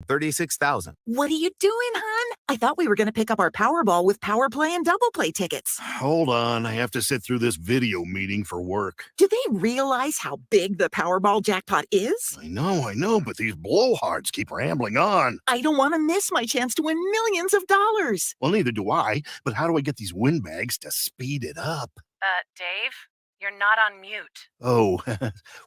36,000. What are you doing, hon? I thought we were going to pick up our Powerball with Power Play and Double Play tickets. Hold on, I have to sit through this video meeting for work. Do they realize how big the Powerball jackpot is? I know, but these blowhards keep rambling on. I don't want to miss my chance to win millions of dollars. Well, neither do I, but how do I get these win bags to speed it up? Dave, you're not on mute. Oh,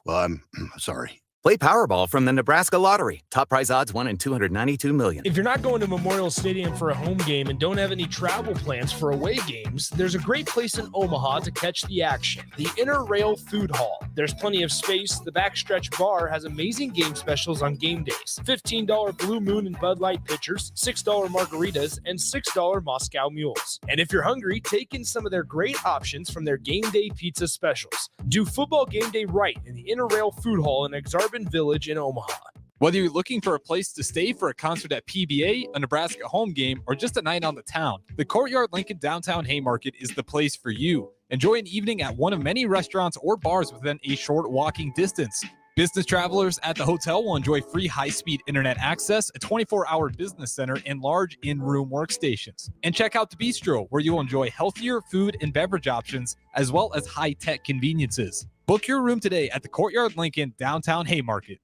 well, I'm sorry. Play Powerball from the Nebraska Lottery. Top prize odds 1 in 292 million. If you're not going to Memorial Stadium for a home game and don't have any travel plans for away games, there's a great place in Omaha to catch the action, the Inner Rail Food Hall. There's plenty of space. The Backstretch Bar has amazing game specials on game days. $15 Blue Moon and Bud Light pitchers, $6 margaritas, and $6 Moscow Mules. And if you're hungry, take in some of their great options from their game day pizza specials. Do football game day right in the Inner Rail Food Hall in Exarban Village in Omaha. Whether you're looking for a place to stay for a concert at PBA, a Nebraska home game, or just a night on the town, the Courtyard Lincoln Downtown Haymarket is the place for you. Enjoy an evening at one of many restaurants or bars within a short walking distance. Business travelers at the hotel will enjoy free high-speed internet access, a 24-hour business center, and large in-room workstations. And check out the Bistro, where you'll enjoy healthier food and beverage options, as well as high-tech conveniences. Book your room today at the Courtyard Lincoln Downtown Haymarket.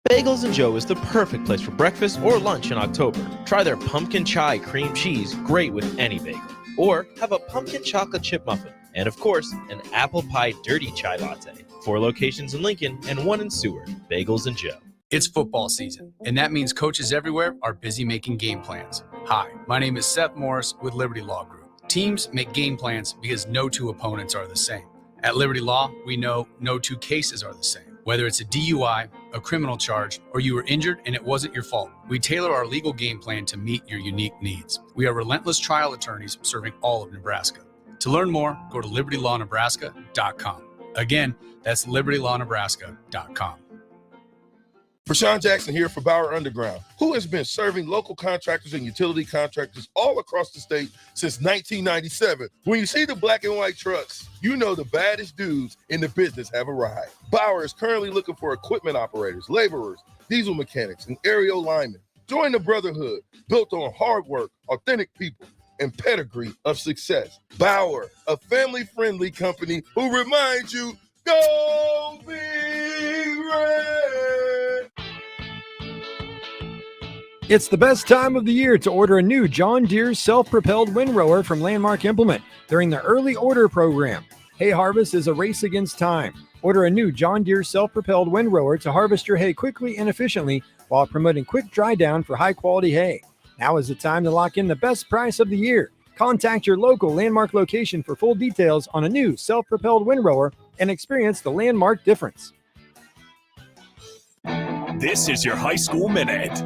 Bagels & Joe is the perfect place for breakfast or lunch in October. Try their pumpkin chai cream cheese, great with any bagel. Or have a pumpkin chocolate chip muffin. And of course, an apple pie dirty chai latte. 4 locations in Lincoln and 1 in Seward. Bagels & Joe. It's football season, and that means coaches everywhere are busy making game plans. Hi, my name is Seth Morris with Liberty Law Group. Teams make game plans because no 2 opponents are the same. At Liberty Law, we know no 2 cases are the same. Whether it's a DUI, a criminal charge, or you were injured and it wasn't your fault, we tailor our legal game plan to meet your unique needs. We are relentless trial attorneys serving all of Nebraska. To learn more, go to libertylawnebraska.com. Again, that's libertylawnebraska.com. Rashawn Jackson here for Bauer Underground, who has been serving local contractors and utility contractors all across the state since 1997. When you see the black and white trucks, you know the baddest dudes in the business have arrived. Bauer is currently looking for equipment operators, laborers, diesel mechanics, and aerial linemen. Join the brotherhood built on hard work, authentic people, and pedigree of success. Bauer, a family-friendly company who reminds you, go Big Red! It's the best time of the year to order a new John Deere self-propelled windrower from Landmark Implement during the early order program. Hay harvest is a race against time. Order a new John Deere self-propelled windrower to harvest your hay quickly and efficiently while promoting quick dry down for high-quality hay. Now is the time to lock in the best price of the year. Contact your local Landmark location for full details on a new self-propelled windrower and experience the Landmark difference. This is your High School Minute.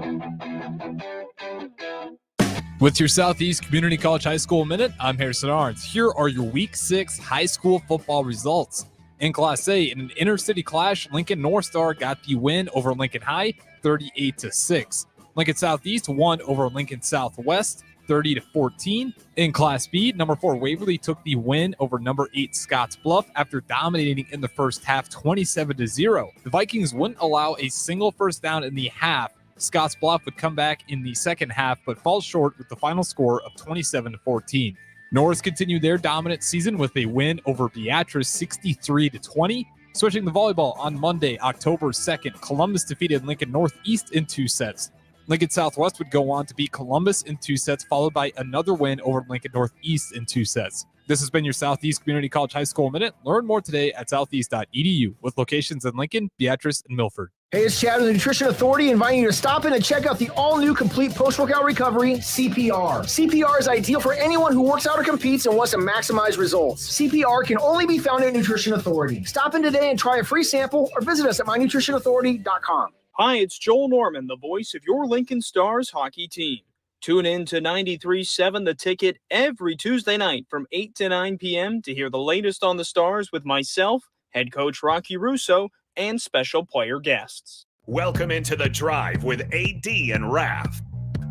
With your Southeast Community College High School Minute, I'm Harrison Arns. Here are your Week 6 high school football results. In Class A, in an inter-city clash, Lincoln North Star got the win over Lincoln High, 38-6. Lincoln Southeast won over Lincoln Southwest, 30-14. In Class B, number 4 Waverly took the win over number 8 Scotts Bluff after dominating in the first half, 27-0. The Vikings wouldn't allow a single first down in the half. Scotts Bluff would come back in the second half, but fall short with the final score of 27-14. Norris continued their dominant season with a win over Beatrice, 63-20. Switching to volleyball on Monday, October 2nd, Columbus defeated Lincoln Northeast in 2 sets. Lincoln Southwest would go on to beat Columbus in 2 sets, followed by another win over Lincoln Northeast in 2 sets. This has been your Southeast Community College High School Minute. Learn more today at southeast.edu with locations in Lincoln, Beatrice, and Milford. Hey, it's Chad with the Nutrition Authority inviting you to stop in and check out the all-new complete post-workout recovery, CPR. CPR is ideal for anyone who works out or competes and wants to maximize results. CPR can only be found at Nutrition Authority. Stop in today and try a free sample or visit us at mynutritionauthority.com. Hi, it's Joel Norman, the voice of your Lincoln Stars hockey team. Tune in to 93.7 The Ticket every Tuesday night from 8 to 9 p.m. to hear the latest on the Stars with myself, head coach Rocky Russo, and special player guests. Welcome into The Drive with AD and Raff.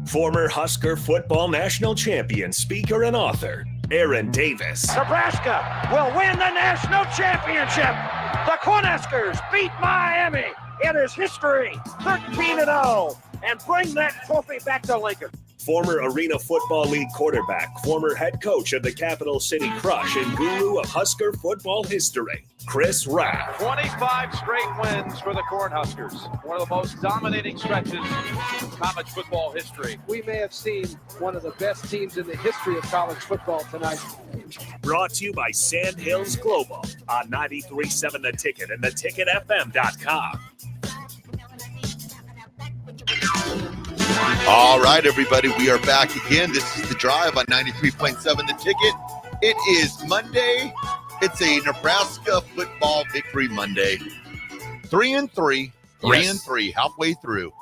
Former Husker football national champion, speaker, and author, Aaron Davis. Nebraska will win the national championship. The Cornhuskers beat Miami. It is history, 13-0. and bring that trophy back to Lincoln. Former Arena Football League quarterback, former head coach of the Capital City Crush, and guru of Husker football history, Chris Raff. 25 straight wins for the Cornhuskers. One of the most dominating stretches in college football history. We may have seen one of the best teams in the history of college football tonight. Brought to you by Sand Hills Global on 93.7 The Ticket and theticketfm.com. All right, everybody, we are back again. This is The Drive on 93.7 The Ticket. It is Monday. It's a Nebraska football victory Monday. 3-3, 3-3, halfway through.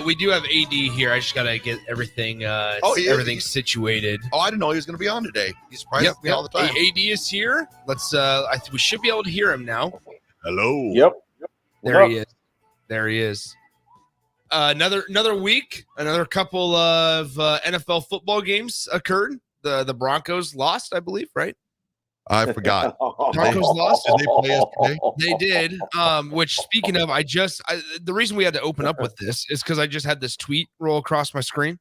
We do have AD here. I just gotta get everything everything situated. Oh, I didn't know he was gonna be on today. He's surprised me all the time. AD is here. We should be able to hear him now. Hello. Yep. There he is. Another week, another couple of NFL football games occurred. The Broncos lost, I believe, right? I forgot. Broncos lost. Did they play yesterday? They did. Which, speaking of, the reason we had to open up with this is because I just had this tweet roll across my screen.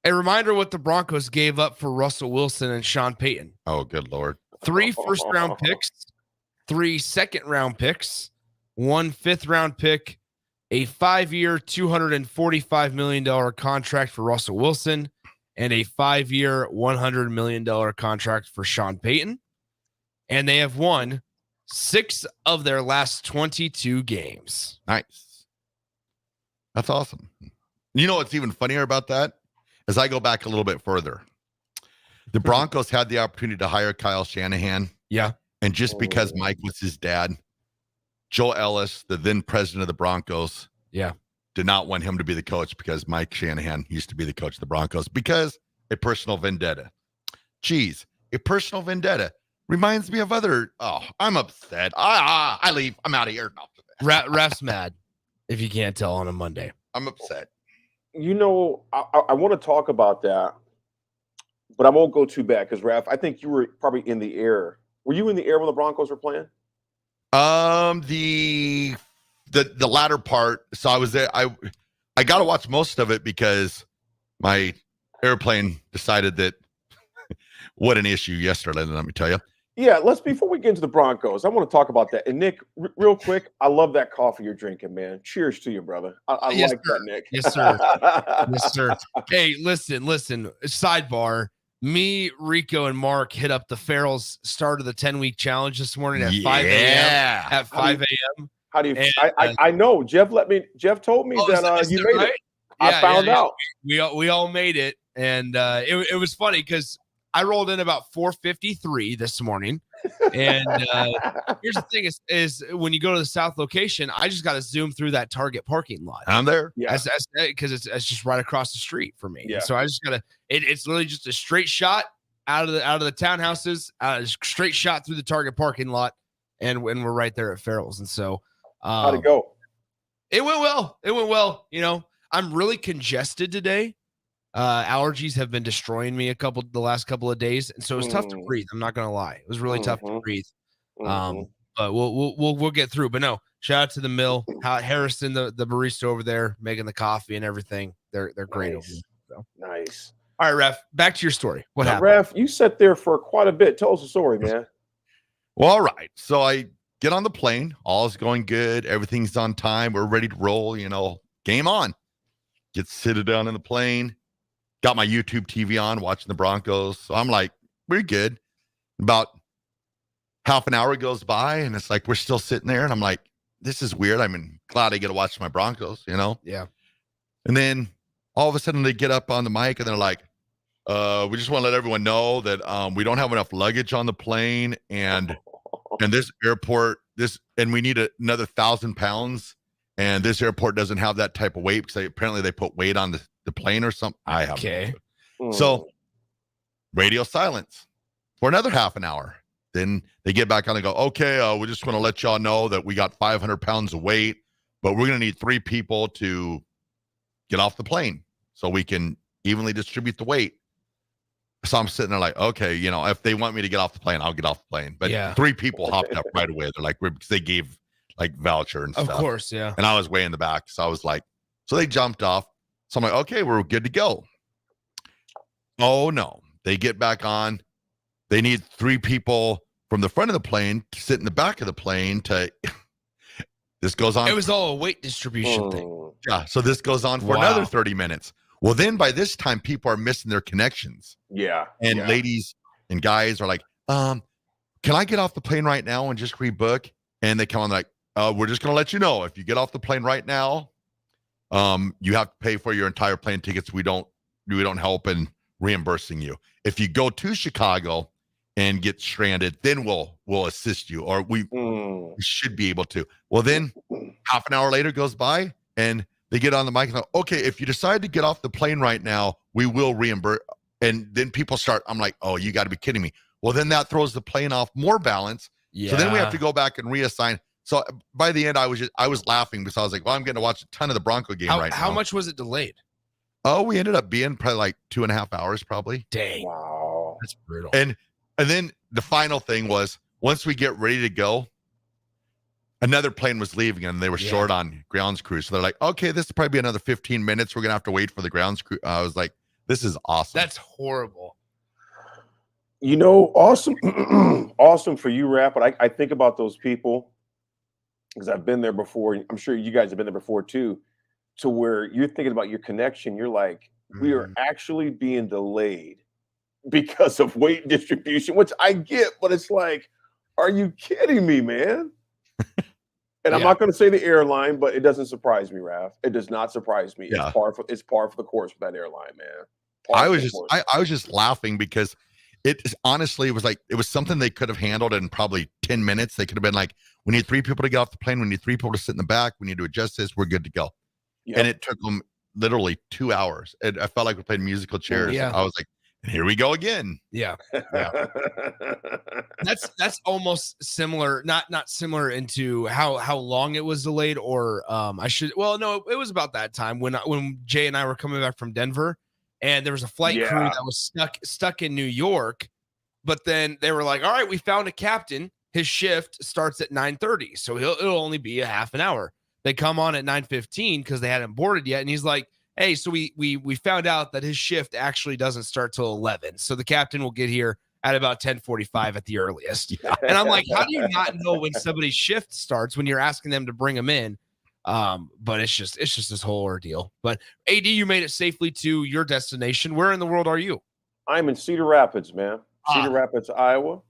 A reminder what the Broncos gave up for Russell Wilson and Sean Payton. Oh, good Lord. 3 first-round picks, 3 second-round picks, 1 fifth-round pick, a 5-year, $245 million contract for Russell Wilson, and a 5-year, $100 million contract for Sean Payton. And they have won 6 of their last 22 games. Nice. That's awesome. You know what's even funnier about that? As I go back a little bit further, the Broncos had the opportunity to hire Kyle Shanahan. Yeah. And just because Mike was his dad, Joe Ellis, the then president of the Broncos, did not want him to be the coach because Mike Shanahan used to be the coach of the Broncos because a personal vendetta. Geez, a personal vendetta reminds me of other. Oh, I'm upset. I leave. I'm out of here. Raff's mad, if you can't tell, on a Monday. I'm upset. You know, I want to talk about that, but I won't go too bad because, Raff, I think you were probably in the air. Were you in the air when the Broncos were playing? The latter part. So I was there. I got to watch most of it because my airplane decided that what an issue yesterday. Let me tell you. Yeah, before we get into the Broncos, I want to talk about that. And Nick, real quick, I love that coffee you're drinking, man. Cheers to you, brother. I Yes, like sir. that, Nick. Yes, sir. Yes, sir. Hey, listen. Sidebar. Me, Rico, and Mark hit up the Farrell's start of the 10-week challenge this morning at 5 a.m. At 5 a.m. How do you? I know Jeff told me that you made it. I found out. We all made it, and it was funny because I rolled in about 4:53 this morning, and here's the thing: is when you go to the south location, I just got to zoom through that Target parking lot. I'm there, because it's just right across the street for me. Yeah. So I just gotta. It's literally just a straight shot out of the townhouses, straight shot through the Target parking lot, and we're right there at Farrell's. And so, how'd it go? It went well. You know, I'm really congested today. Allergies have been destroying me the last couple of days, and so it was tough to breathe. I'm not gonna lie, it was really tough to breathe. But we'll get through. But no, shout out to the mill, Harrison, the barista over there making the coffee and everything. They're great over there. So. Nice. All right, Raff, back to your story. What happened? Raff, you sat there for quite a bit. Tell us the story, man. Well, all right. So I get on the plane. All is going good. Everything's on time. We're ready to roll. You know, game on. Get seated down in the plane. Got my YouTube TV on, watching the Broncos. So I'm like, we're good. About half an hour goes by, and it's like we're still sitting there. And I'm like, this is weird. I'm glad I get to watch my Broncos, you know? Yeah. And then all of a sudden they get up on the mic, and they're like, we just want to let everyone know that we don't have enough luggage on the plane, and this airport, and we need another 1,000 pounds, and this airport doesn't have that type of weight because apparently they put weight on the plane or something. I have no clue. So radio silence for another half an hour. Then they get back on and go, okay, we just want to let y'all know that we got 500 pounds of weight, but we're going to need 3 people to get off the plane so we can evenly distribute the weight. So I'm sitting there like, okay, you know, if they want me to get off the plane, I'll get off the plane. But 3 people hopped up right away. They're like, because they gave like voucher and stuff. Of course, yeah. And I was way in the back. So I was like, So they jumped off. So I'm like, okay, we're good to go. Oh, no. They get back on. They need 3 people from the front of the plane to sit in the back of the plane to this goes on. It was all a weight distribution thing. Yeah. So this goes on for another 30 minutes. Well, then by this time, people are missing their connections. Yeah. And ladies and guys are like, can I get off the plane right now and just rebook? And they come on like, we're just going to let you know, if you get off the plane right now, you have to pay for your entire plane tickets. We don't help in reimbursing you. If you go to Chicago and get stranded, then we'll assist you, or we should be able to. Well, then half an hour later goes by and they get on the mic and go, okay, if you decide to get off the plane right now, we will reimburse. And then people start, I'm like, oh, you got to be kidding me. Well, then that throws the plane off more balance. Yeah. So then we have to go back and reassign. So by the end, I was laughing because I was like, well, I'm getting to watch a ton of the Bronco game right now. How much was it delayed? Oh, we ended up being probably like 2.5 hours, probably. Dang. Wow. That's brutal. And then the final thing was, once we get ready to go, another plane was leaving and they were short on grounds crew. So they're like, okay, this will probably be another 15 minutes. We're going to have to wait for the grounds crew. I was like, this is awesome. That's horrible. You know, awesome, awesome for you, Raff. But I think about those people because I've been there before. I'm sure you guys have been there before too, to where you're thinking about your connection. You're like, we are actually being delayed because of weight distribution, which I get, but it's like, are you kidding me, man? And I'm not going to say the airline, but it doesn't surprise me, Raff. It does not surprise me. Yeah. It's par for the course for that airline, man. I was just laughing because it honestly was like, it was something they could have handled in probably 10 minutes. They could have been like, we need 3 people to get off the plane. We need 3 people to sit in the back. We need to adjust this. We're good to go. Yep. And it took them literally 2 hours. I felt like we played musical chairs. Yeah. I was like, here we go again. Yeah. That's almost similar, not similar into how long it was delayed, or it was about that time when Jay and I were coming back from Denver, and there was a flight crew that was stuck in New York, but then they were like, all right, we found a captain. His shift starts at 9:30, so it'll only be a half an hour. They come on at 9:15 because they hadn't boarded yet, and he's like, hey, so we found out that his shift actually doesn't start till 11. So the captain will get here at about 10:45 at the earliest. And I'm like, how do you not know when somebody's shift starts when you're asking them to bring them in? But it's just this whole ordeal. But AD, you made it safely to your destination. Where in the world are you? I'm in Cedar Rapids, man. Cedar Rapids, Iowa.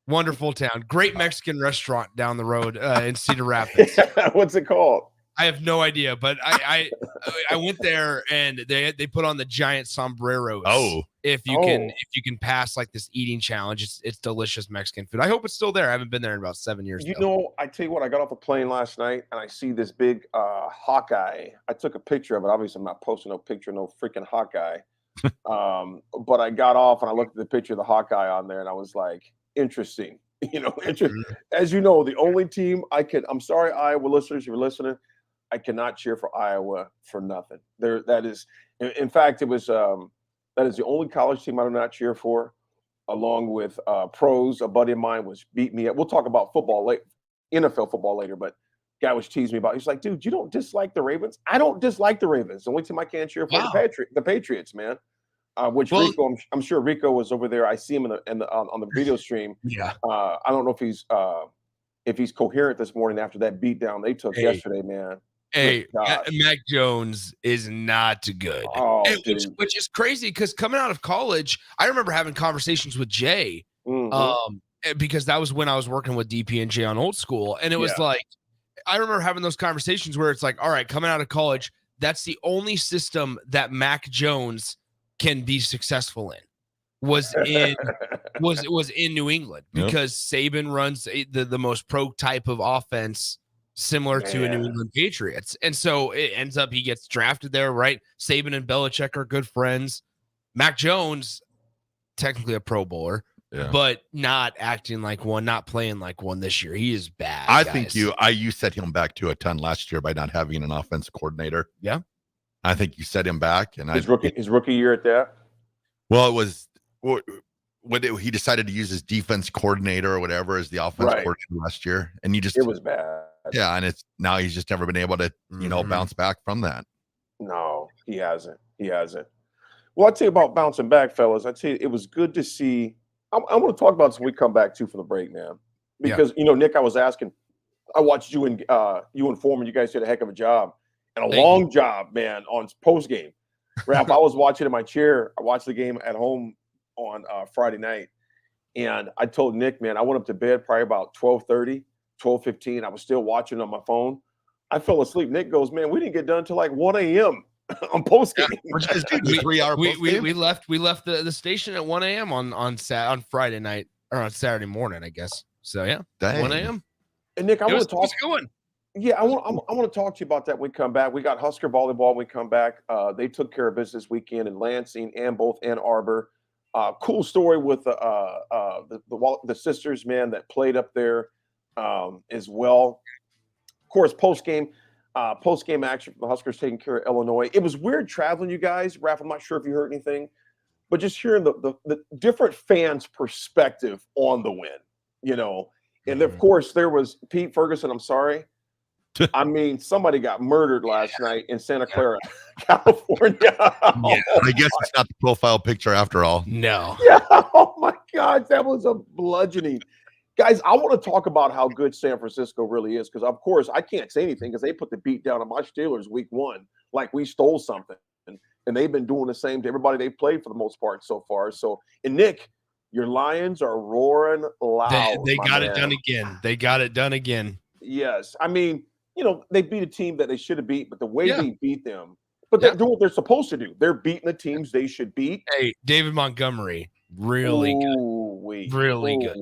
Wonderful town. Great Mexican restaurant down the road in Cedar Rapids. What's it called? I have no idea, but I went there and they put on the giant sombreros. Oh, if you can pass like this eating challenge, it's delicious Mexican food. I hope it's still there. I haven't been there in about 7 years. You know, I tell you what, I got off a plane last night and I see this big Hawkeye. I took a picture of it. Obviously, I'm not posting no picture of no freaking Hawkeye. But I got off and I looked at the picture of the Hawkeye on there and I was like, interesting. You know, as you know, the only team I'm sorry, Iowa listeners, if you're listening, I cannot cheer for Iowa for nothing. That is, in fact, it was that is the only college team I do not cheer for, along with pros. A buddy of mine was beating me up. We'll talk about NFL football later, but guy was teasing me about. He's like, dude, you don't dislike the Ravens? I don't dislike the Ravens. The only team I can't cheer for the Patriots, man. Rico, I'm sure Rico was over there. I see him on the video stream. Yeah. I don't know if he's coherent this morning after that beatdown they took yesterday, man. Hey, Mac Jones is not good. Which is crazy because coming out of college, I remember having conversations with Jay because that was when I was working with DP and Jay on Old School. And it was like, I remember having those conversations where it's like, all right, coming out of college, that's the only system that Mac Jones can be successful in was in New England because Saban runs the most pro type of offense similar to a New England Patriots. And so it ends up he gets drafted there, right? Saban and Belichick are good friends. Mac Jones, technically a Pro Bowler, but not acting like one, not playing like one this year. He is bad. I think you set him back to a ton last year by not having an offensive coordinator. Yeah. I think you set him back. And his rookie year at that? Well, it was when he decided to use his defense coordinator or whatever as the offense coordinator last year. And it was bad. Yeah, and now he's just never been able to, bounce back from that. No, he hasn't. He hasn't. Well, I'll tell you about bouncing back, fellas. I tell you, it was good to see. I want to talk about this when we come back too from the break, man. Because Nick, I was asking. I watched you and Foreman. You guys did a heck of a job and a long job, man, on post game. Raff, I was watching in my chair. I watched the game at home on Friday night, and I told Nick, man, I went up to bed probably about 12:30, 12:15. I was still watching on my phone. I fell asleep. Nick goes, man, we didn't get done until like 1 a.m. on post game. Which is good. 3-hour post game. We left the station at 1 a.m. on Friday night or on Saturday morning, I guess. So yeah, Dang. 1 a.m. And Nick, I want to talk. Going. Yeah, I want to talk to you about that when we come back. We got Husker volleyball when we come back. They took care of business weekend in Lansing and both Ann Arbor. Cool story with the sisters, man, that played up there as well. Of course, post game action for the Huskers taking care of Illinois. It was weird traveling, you guys. Raff, I'm not sure if you heard anything, but just hearing the different fans' perspective on the win, And of course, there was Pete Ferguson. I'm sorry. I mean, somebody got murdered last night in Santa Clara, California. Yeah, I guess it's not the profile picture after all. No. Yeah. Oh my God, that was a bludgeoning. Guys, I want to talk about how good San Francisco really is because, of course, I can't say anything because they put the beat down on my Steelers week 1 like we stole something. And they've been doing the same to everybody they played for the most part so far. So, and Nick, your Lions are roaring loud. They got it done again. They got it done again. Yes. I mean, they beat a team that they should have beat, but the way they beat them, but they're doing what they're supposed to do. They're beating the teams they should beat. Hey, David Montgomery, really good. Really good.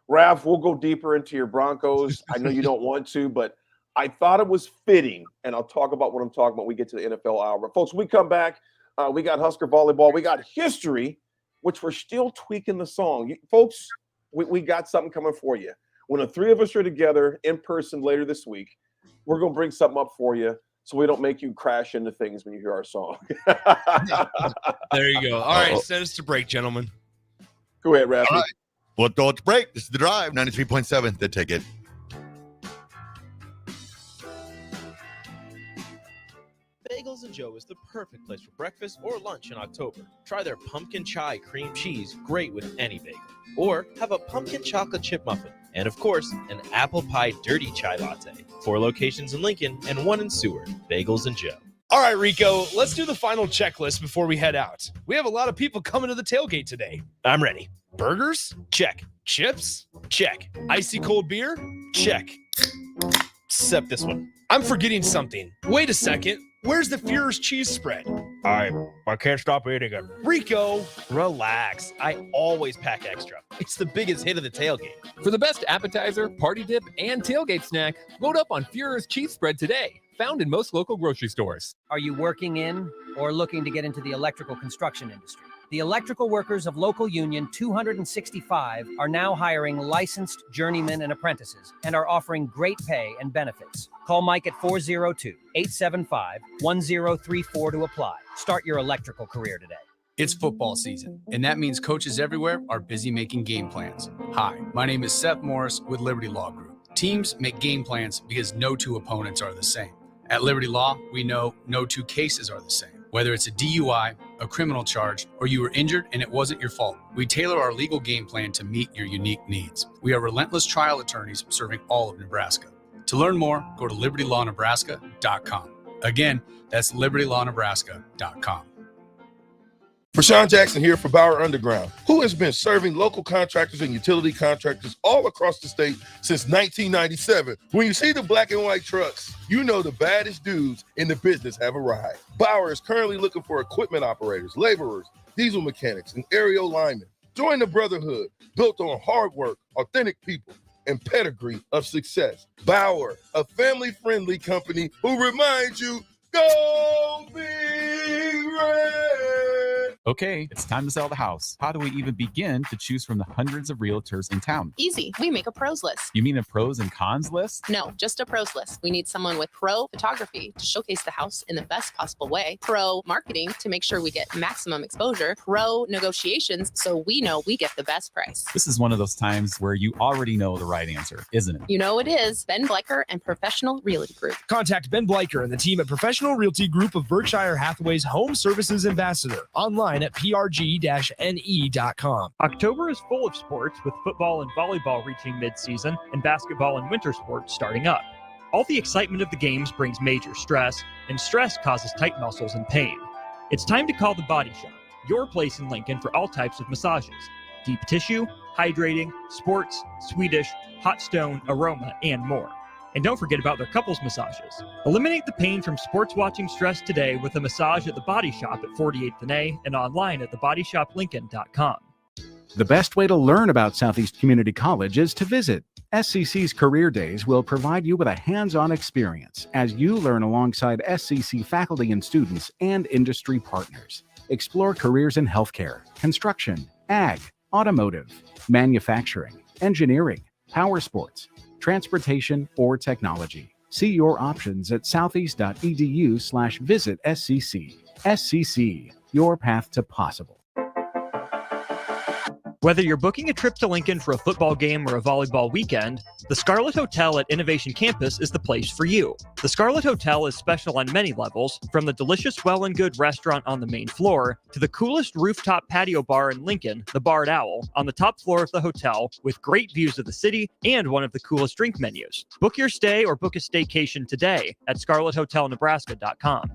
Raff, we'll go deeper into your Broncos. I know you don't want to, but I thought it was fitting, and I'll talk about what I'm talking about when we get to the NFL hour. But folks, we come back. We got Husker volleyball. We got history, which we're still tweaking the song. Folks, we got something coming for you. When the three of us are together in person later this week, we're going to bring something up for you so we don't make you crash into things when you hear our song. There you go. All right, send us to break, gentlemen. Go ahead, Raff. All right. We'll go to break. This is The Drive, 93.7, The Ticket. Bagels & Joe is the perfect place for breakfast or lunch in October. Try their pumpkin chai cream cheese, great with any bagel. Or have a pumpkin chocolate chip muffin. And of course, an apple pie dirty chai latte. 4 locations in Lincoln and 1 in Seward. Bagels & Joe. All right, Rico, let's do the final checklist before we head out. We have a lot of people coming to the tailgate today. I'm ready. Burgers? Check. Chips? Check. Icy cold beer? Check. Except this one. I'm forgetting something. Wait a second. Where's the Führer's cheese spread? I can't stop eating it. Rico, relax. I always pack extra. It's the biggest hit of the tailgate. For the best appetizer, party dip, and tailgate snack, load up on Führer's cheese spread today. Found in most local grocery stores. Are you working in or looking to get into the electrical construction industry? The electrical workers of Local Union 265 are now hiring licensed journeymen and apprentices and are offering great pay and benefits. Call Mike at 402-875-1034 to apply. Start your electrical career today. It's football season, and that means coaches everywhere are busy making game plans. Hi, my name is Seth Morris with Liberty Law Group. Teams make game plans because no 2 opponents are the same. At Liberty Law, we know no 2 cases are the same. Whether it's a DUI, a criminal charge, or you were injured and it wasn't your fault, we tailor our legal game plan to meet your unique needs. We are relentless trial attorneys serving all of Nebraska. To learn more, go to libertylawnebraska.com. Again, that's libertylawnebraska.com. Rashawn Jackson here for Bauer Underground, who has been serving local contractors and utility contractors all across the state since 1997. When you see the black and white trucks, you know the baddest dudes in the business have arrived. Bauer is currently looking for equipment operators, laborers, diesel mechanics, and aerial linemen. Join the brotherhood built on hard work, authentic people, and pedigree of success. Bauer, a family-friendly company who reminds you, go Big Red. Okay, it's time to sell the house. How do we even begin to choose from the hundreds of realtors in town? Easy. We make a pros list. You mean a pros and cons list? No, just a pros list. We need someone with pro photography to showcase the house in the best possible way, pro marketing to make sure we get maximum exposure, pro negotiations so we know we get the best price. This is one of those times where you already know the right answer, isn't it? You know it is. Ben Bleicher and Professional Realty Group. Contact Ben Bleicher and the team at Professional Realty Group of Berkshire Hathaway's Home Services Ambassador. Online at prg-ne.com. October is full of sports, with football and volleyball reaching midseason and basketball and winter sports starting up. All the excitement of the games brings major stress, and stress causes tight muscles and pain. It's time to call the Body Shop, your place in Lincoln for all types of massages: deep tissue, hydrating, sports, Swedish, hot stone, aroma, and more. And don't forget about their couples massages. Eliminate the pain from sports watching stress today with a massage at the Body Shop at 48th and A and online at thebodyshoplincoln.com. The best way to learn about Southeast Community College is to visit. SCC's Career Days will provide you with a hands-on experience as you learn alongside SCC faculty and students and industry partners. Explore careers in healthcare, construction, ag, automotive, manufacturing, engineering, power sports, transportation, or technology. See your options at southeast.edu/visit SCC. SCC, your path to possible. Whether you're booking a trip to Lincoln for a football game or a volleyball weekend, the Scarlet Hotel at Innovation Campus is the place for you. The Scarlet Hotel is special on many levels, from the delicious Well and Good restaurant on the main floor to the coolest rooftop patio bar in Lincoln, the Barred Owl, on the top floor of the hotel with great views of the city and one of the coolest drink menus. Book your stay or book a staycation today at scarlethotelnebraska.com.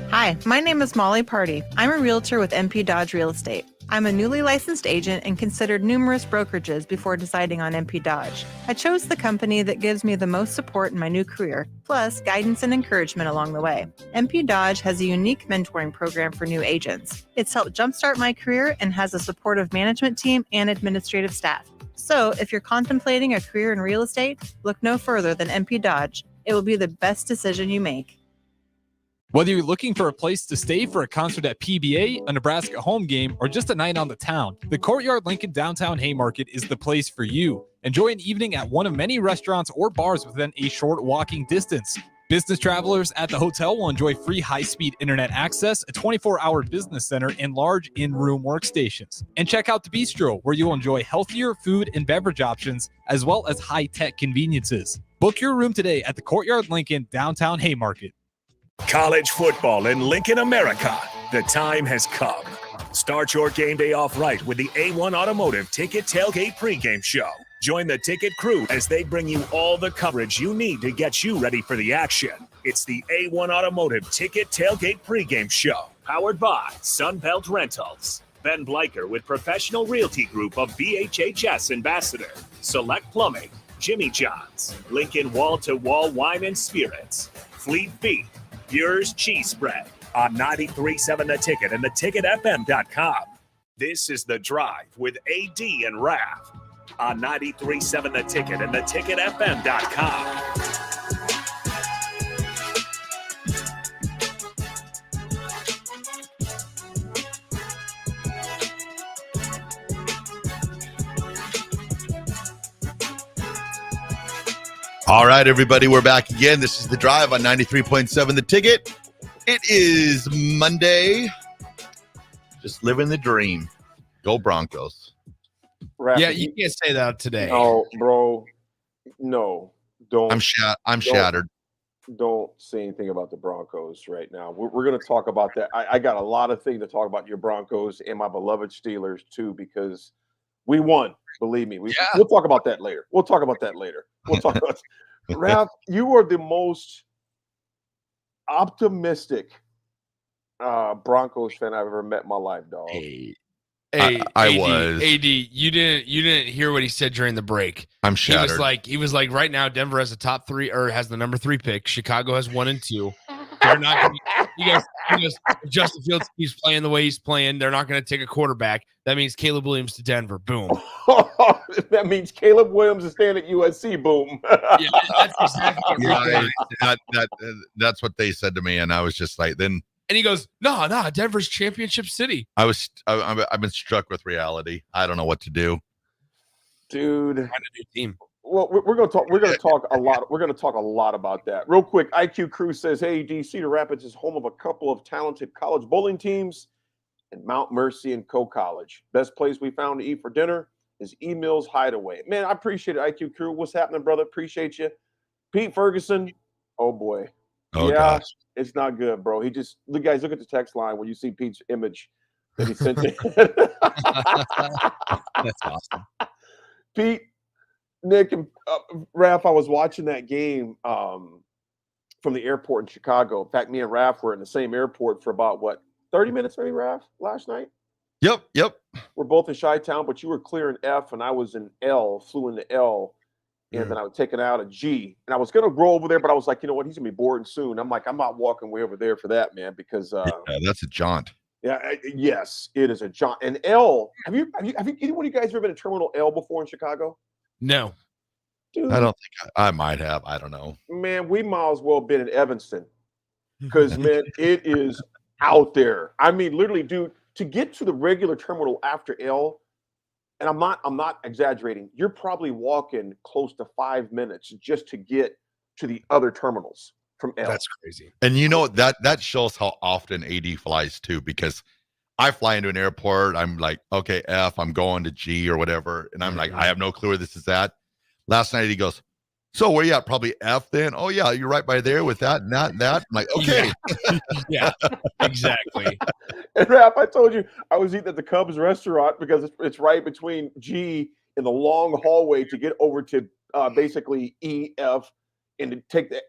Hi, my name is Molly Party. I'm a realtor with MP Dodge Real Estate. I'm a newly licensed agent and considered numerous brokerages before deciding on MP Dodge. I chose the company that gives me the most support in my new career, plus guidance and encouragement along the way. MP Dodge has a unique mentoring program for new agents. It's helped jumpstart my career and has a supportive management team and administrative staff. So if you're contemplating a career in real estate, look no further than MP Dodge. It will be the best decision you make. Whether you're looking for a place to stay for a concert at PBA, a Nebraska home game, or just a night on the town, the Courtyard Lincoln Downtown Haymarket is the place for you. Enjoy an evening at one of many restaurants or bars within a short walking distance. Business travelers at the hotel will enjoy free high-speed internet access, a 24-hour business center, and large in-room workstations. And check out the Bistro, where you'll enjoy healthier food and beverage options, as well as high-tech conveniences. Book your room today at the Courtyard Lincoln Downtown Haymarket. College football in Lincoln, America. The time has come. Start your game day off right with the A1 Automotive Ticket Tailgate pregame show. Join the ticket crew as they bring you all the coverage you need to get you ready for the action. It's the A1 Automotive Ticket Tailgate pregame show, powered by Sunbelt Rentals. Ben Bleicher with Professional Realty Group of BHHS Ambassador, Select Plumbing, Jimmy John's, Lincoln Wall-to-Wall Wine and Spirits, Fleet Feet, Yours Cheese Spread on 93.7 The Ticket and theticketfm.com. This is The Drive with AD and Raff on 93.7 The Ticket and theticketfm.com. All right, everybody, we're back again. This is The Drive on 93.7 The Ticket. It is Monday. Just living the dream. Go Broncos. Raff, yeah, you can't say that today. No, bro. No, don't. I'm shattered. Don't say anything about the Broncos right now. We're going to talk about that. I got a lot of things to talk about your Broncos and my beloved Steelers, too, because we won. Believe me. We'll talk about that later. We'll talk about Raff, you are the most optimistic Broncos fan I've ever met in my life, dog. Hey, I was. AD, you didn't hear what he said during the break. I'm shattered. He was like, right now Denver has the top 3 or has the number 3 pick. Chicago has 1 and 2. They're not going to. He goes, if Justin Fields keeps playing the way he's playing, they're not going to take a quarterback. That means Caleb Williams to Denver. Boom. That means Caleb Williams is staying at USC. Boom. Yeah, that's exactly what that's what they said to me, and I was just like, then. And he goes, no, Denver's championship city. I've been struck with reality. I don't know what to do, dude. Find a new team. Well, we're going to talk. We're going to talk a lot. We're going to talk a lot about that. Real quick, IQ Crew says, "Hey, Cedar Rapids is home of a couple of talented college bowling teams, and Mount Mercy and Co College. Best place we found to eat for dinner is E Mills Hideaway." Man, I appreciate it, IQ Crew. What's happening, brother? Appreciate you, Pete Ferguson. Oh boy. Oh yeah, gosh. It's not good, bro. Look at the text line when you see Pete's image that he sent in. That's awesome. Pete, Nick, and Raff, I was watching that game from the airport in Chicago. In fact, me and Raff were in the same airport for about, 30 minutes maybe, Raff, last night? Yep. We're both in Chi-Town, but you were clearing F, and I was in L, flew into L. And then I was taking out a G. And I was going to go over there, but I was like, you know what? He's going to be boarding soon. I'm like, I'm not walking way over there for that, man, because that's a jaunt. Yeah, yes, it is a jaunt. And L, have you anyone of you guys ever been to Terminal L before in Chicago? No. Dude, I don't think I might have. I don't know. Man, we might as well have been in Evanston. Because, man, it is out there. I mean, literally, dude, to get to the regular terminal after L, and I'm not exaggerating, you're probably walking close to 5 minutes just to get to the other terminals from L. That's crazy. And you know, that shows how often AD flies too, because I fly into an airport, I'm like, okay, F, I'm going to G or whatever. And I'm like, I have no clue where this is at. Last night he goes, so where you at? Probably F then? Oh yeah, you're right by there with that and that and that. I'm like, okay. Yeah, exactly. And Raff, I told you I was eating at the Cubs restaurant because it's right between G and the long hallway to get over to basically E, F, and to take that.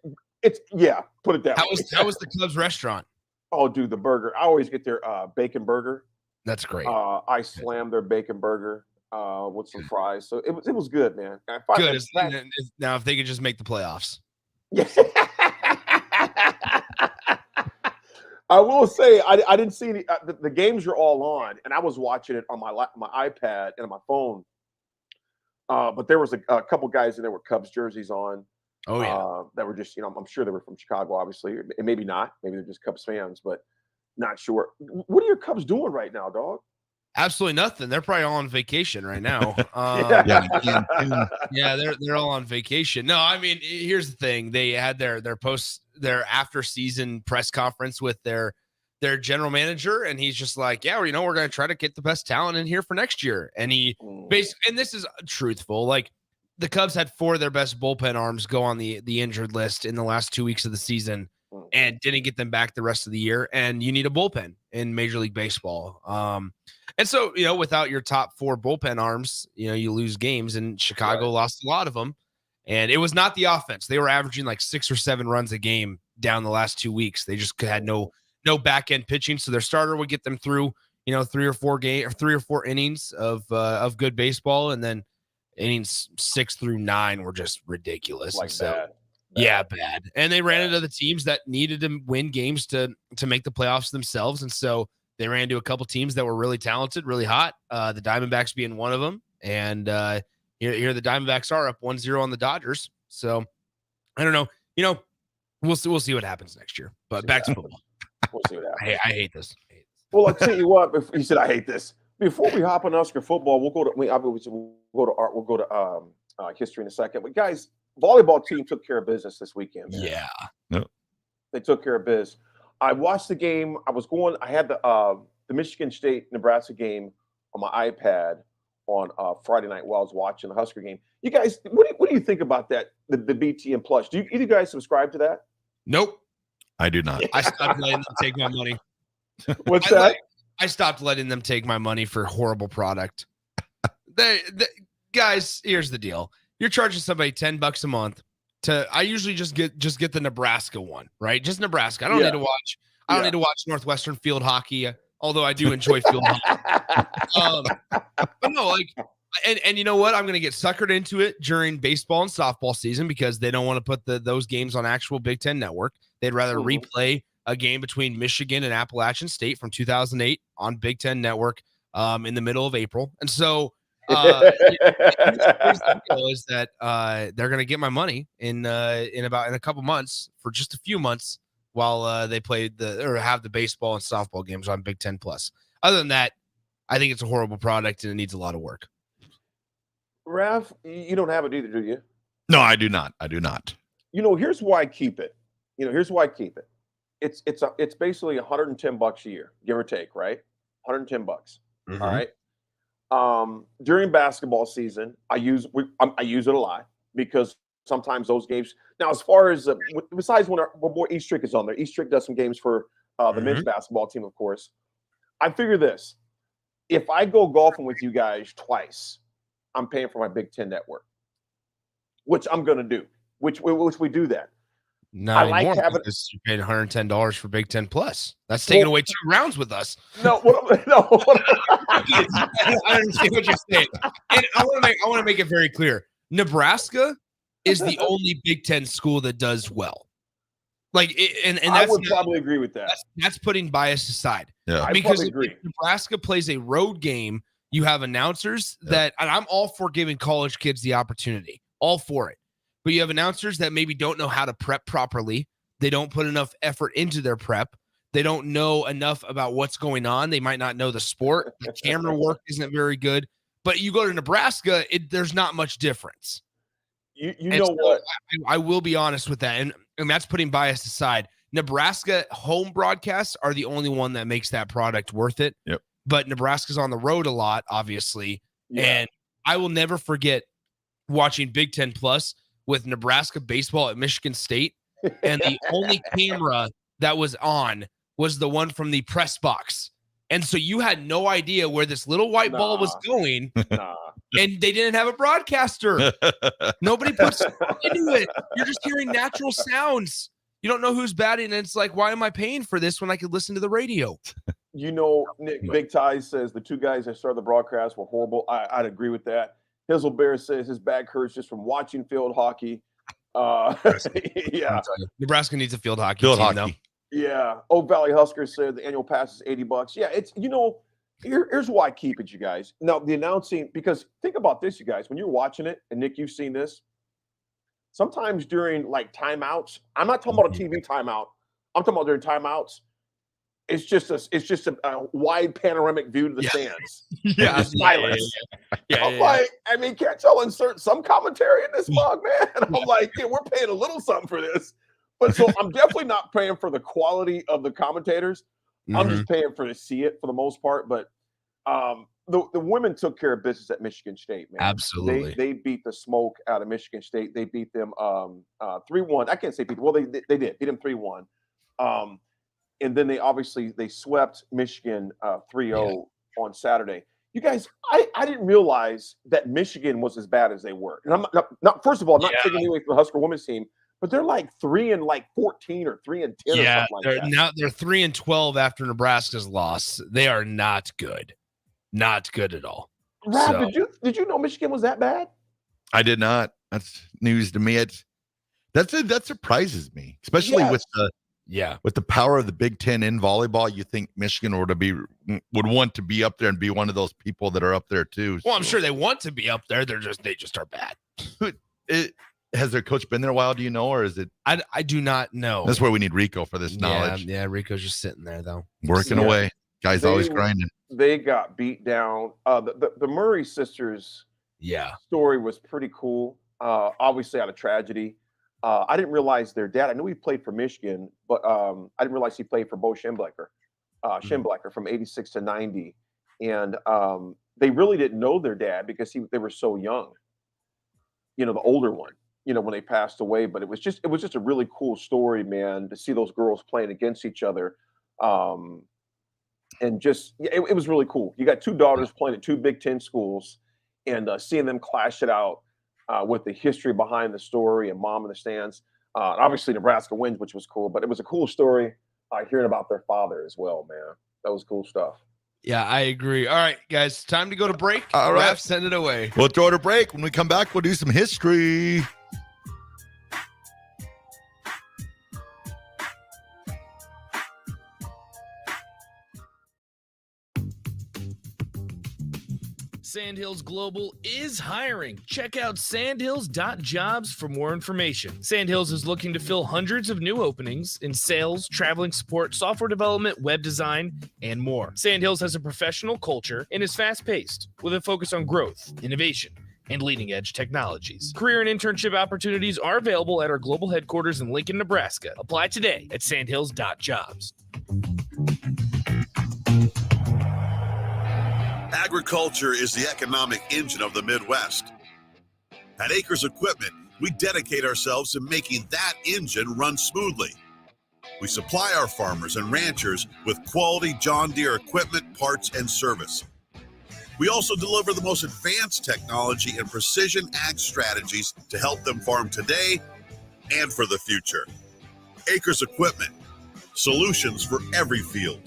Put it that way. How was the Cubs restaurant? Oh, dude, the burger. I always get their bacon burger. That's great. I slammed their bacon burger with some fries. So it was good, man. Good. Now, if they could just make the playoffs. Yeah. I will say I didn't see any. The games are all on, and I was watching it on my iPad and on my phone. But there was a couple guys in there with Cubs jerseys on. Oh yeah, that were just I'm sure they were from Chicago, obviously, and maybe not. Maybe they're just Cubs fans, but not sure. What are your Cubs doing right now, dog? Absolutely nothing. They're probably all on vacation right now. They're all on vacation. No, I mean, here's the thing. They had their after season press conference with their general manager, and he's just like, yeah, we're going to try to get the best talent in here for next year. And he basically, and this is truthful, like the Cubs had 4 of their best bullpen arms go on the injured list in the last 2 weeks of the season and didn't get them back the rest of the year. And you need a bullpen in Major League Baseball. And so, without your top 4 bullpen arms, you lose games, and Chicago lost a lot of them. And it was not the offense. They were averaging like 6 or 7 runs a game down the last 2 weeks. They just had no back end pitching. So their starter would get them through, 3 or 4 innings of good baseball. And then innings 6 through 9 were just ridiculous. Like so, bad. Bad. And they ran into the teams that needed to win games to make the playoffs themselves. And so they ran into a couple teams that were really talented, really hot. The Diamondbacks being one of them. And here the Diamondbacks are up 1-0 on the Dodgers. So I don't know. We'll see what happens next year. But back to football. We'll see what happens. I hate this. Well, I'll tell you what. He said I hate this. Before we hop on Oscar football, we'll go to art. We'll go to history in a second. But guys, volleyball team took care of business this weekend. Man. Yeah. Yep. They took care of biz. I watched the game. I had the Michigan State Nebraska game on my iPad on Friday night while I was watching the Husker game. You guys, what do you think about that? The BTN Plus. Do you guys subscribe to that? Nope. I do not. I stopped letting them take my money. What's that? I stopped letting them take my money for horrible product. Guys, here's the deal. You're charging somebody $10 a month I usually just get the Nebraska one, right? Just Nebraska. I don't need to watch. I don't need to watch Northwestern field hockey, although I do enjoy field hockey. But no, like And you know what? I'm going to get suckered into it during baseball and softball season because they don't want to put those games on actual Big Ten Network. They'd rather replay a game between Michigan and Appalachian State from 2008 on Big Ten Network in the middle of April. And so here's the deal is that they're going to get my money in a couple months for just a few months while they play have the baseball and softball games on Big Ten Plus. Other than that, I think it's a horrible product and it needs a lot of work. Raff, you don't have it either, do you? No, I do not. I do not. Here's why I keep it. Here's why I keep it. It's basically $110 a year, give or take, right? $110. All right. During basketball season, I use it a lot because sometimes those games. Now, as far as besides when more Eastrick is on there, Eastrick does some games for the men's basketball team, of course. I figure this: if I go golfing with you guys twice, I'm paying for my Big Ten network, which I'm going to do. Which we do that. Not anymore, because you paid $110 for Big Ten Plus. That's taking away 2 rounds with us. No. I understand what you're saying. And I want to make it very clear. Nebraska is the only Big Ten school that does well. And I would probably agree with that. That's putting bias aside. Yeah, because if Nebraska plays a road game, you have announcers that, and I'm all for giving college kids the opportunity, all for it. But you have announcers that maybe don't know how to prep properly. They don't put enough effort into their prep. They don't know enough about what's going on. They might not know the sport. The camera work isn't very good. But you go to Nebraska, there's not much difference. You know what? I will be honest with that. And that's putting bias aside. Nebraska home broadcasts are the only one that makes that product worth it. Yep. But Nebraska's on the road a lot, obviously. Yeah. And I will never forget watching Big Ten Plus with Nebraska baseball at Michigan State. And the only camera that was on was the one from the press box. And so you had no idea where this little white ball was going. And they didn't have a broadcaster. Nobody puts into it. You're just hearing natural sounds. You don't know who's batting. And it's like, why am I paying for this when I could listen to the radio? Nick Big Ty says the 2 guys that started the broadcast were horrible. I'd agree with that. Hizzlebear says his back hurts just from watching field hockey. Yeah. Nebraska needs a field hockey team, though. Yeah. Oak Valley Huskers said the annual pass is $80. Yeah, it's here's why I keep it, you guys. Now the announcing, because think about this, you guys, when you're watching it, and Nick, you've seen this. Sometimes during timeouts, I'm not talking about a TV timeout. I'm talking about during timeouts. It's just a wide panoramic view to the stands. Yeah, silence. Yeah. Can't y'all insert some commentary in this mug, man? And I'm like, we're paying a little something for this. But so I'm definitely not paying for the quality of the commentators. I'm just paying to see it for the most part. But the women took care of business at Michigan State, man. Absolutely. They beat the smoke out of Michigan State. They beat them 3-1. I can't say beat them. Well, they did beat them 3-1. And then they swept Michigan 3-0 on Saturday. You guys, I didn't realize that Michigan was as bad as they were. And I'm not first of all, not taking away from the Husker women's team, but they're 3-14 or 3-10 or something like that. Now they're 3-12 after Nebraska's loss. They are not good. Not good at all. Raff, did you know Michigan was that bad? I did not. That's news to me. That surprises me, especially with the power of the Big Ten in volleyball. You think Michigan would want to be up there and be one of those people that are up there too. Well, I'm sure they want to be up there. They just are bad. Has their coach been there a while? Do you know, or is it? I do not know. That's where we need Rico for this knowledge. Yeah, Rico's just sitting there though, working away. Guys always grinding. They got beat down. The Murray sisters. Story was pretty cool. Obviously out of tragedy. I didn't realize their dad. I knew he played for Michigan, but I didn't realize he played for Bo Schembechler from '86 to '90, and they really didn't know their dad because they were so young. The older one. When they passed away. But it was just a really cool story, man, to see those girls playing against each other, and just it was really cool. You got 2 daughters playing at 2 Big Ten schools, and seeing them clash it out. With the history behind the story and mom in the stands. Obviously, Nebraska wins, which was cool, but it was a cool story hearing about their father as well, man. That was cool stuff. Yeah, I agree. All right, guys, time to go to break. All right. Raff, send it away. We'll throw it a break. When we come back, we'll do some history. Sandhills Global is hiring. Check out sandhills.jobs for more information. Sandhills is looking to fill hundreds of new openings in sales, traveling support, software development, web design, and more. Sandhills has a professional culture and is fast-paced with a focus on growth, innovation, and leading-edge technologies. Career and internship opportunities are available at our global headquarters in Lincoln, Nebraska. Apply today at sandhills.jobs. Agriculture is the economic engine of the Midwest. At Acres Equipment, we dedicate ourselves to making that engine run smoothly. We supply our farmers and ranchers with quality John Deere equipment, parts, and service. We also deliver the most advanced technology and precision ag strategies to help them farm today and for the future. Acres Equipment, solutions for every field.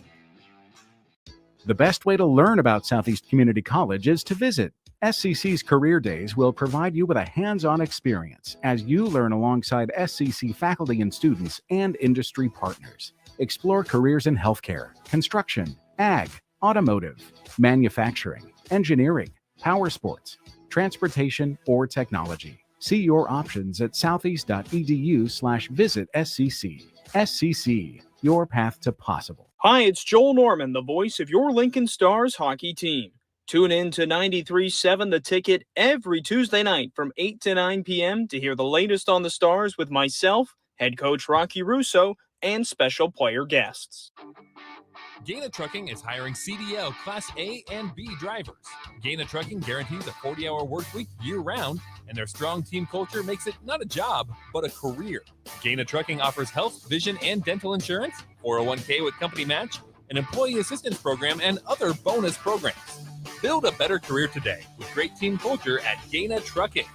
The best way to learn about Southeast Community College is to visit. SCC's Career Days will provide you with a hands-on experience as you learn alongside SCC faculty and students and industry partners. Explore careers in healthcare, construction, ag, automotive, manufacturing, engineering, power sports, transportation, or technology. See your options at southeast.edu/visit SCC. SCC, your path to possible. Hi, it's Joel Norman, the voice of your Lincoln Stars hockey team. Tune in to 93.7 The Ticket every Tuesday night from 8 to 9 p.m. to hear the latest on the Stars with myself, head coach Rocky Russo, and special player guests. Gaina Trucking is hiring CDL Class A and B drivers. Gaina Trucking guarantees a 40-hour work week year-round, and their strong team culture makes it not a job, but a career. Gaina Trucking offers health, vision, and dental insurance, 401k with company match, an employee assistance program, and other bonus programs. Build a better career today with great team culture at Gaina Trucking.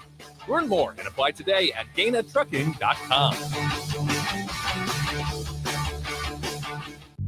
Learn more and apply today at GainaTrucking.com.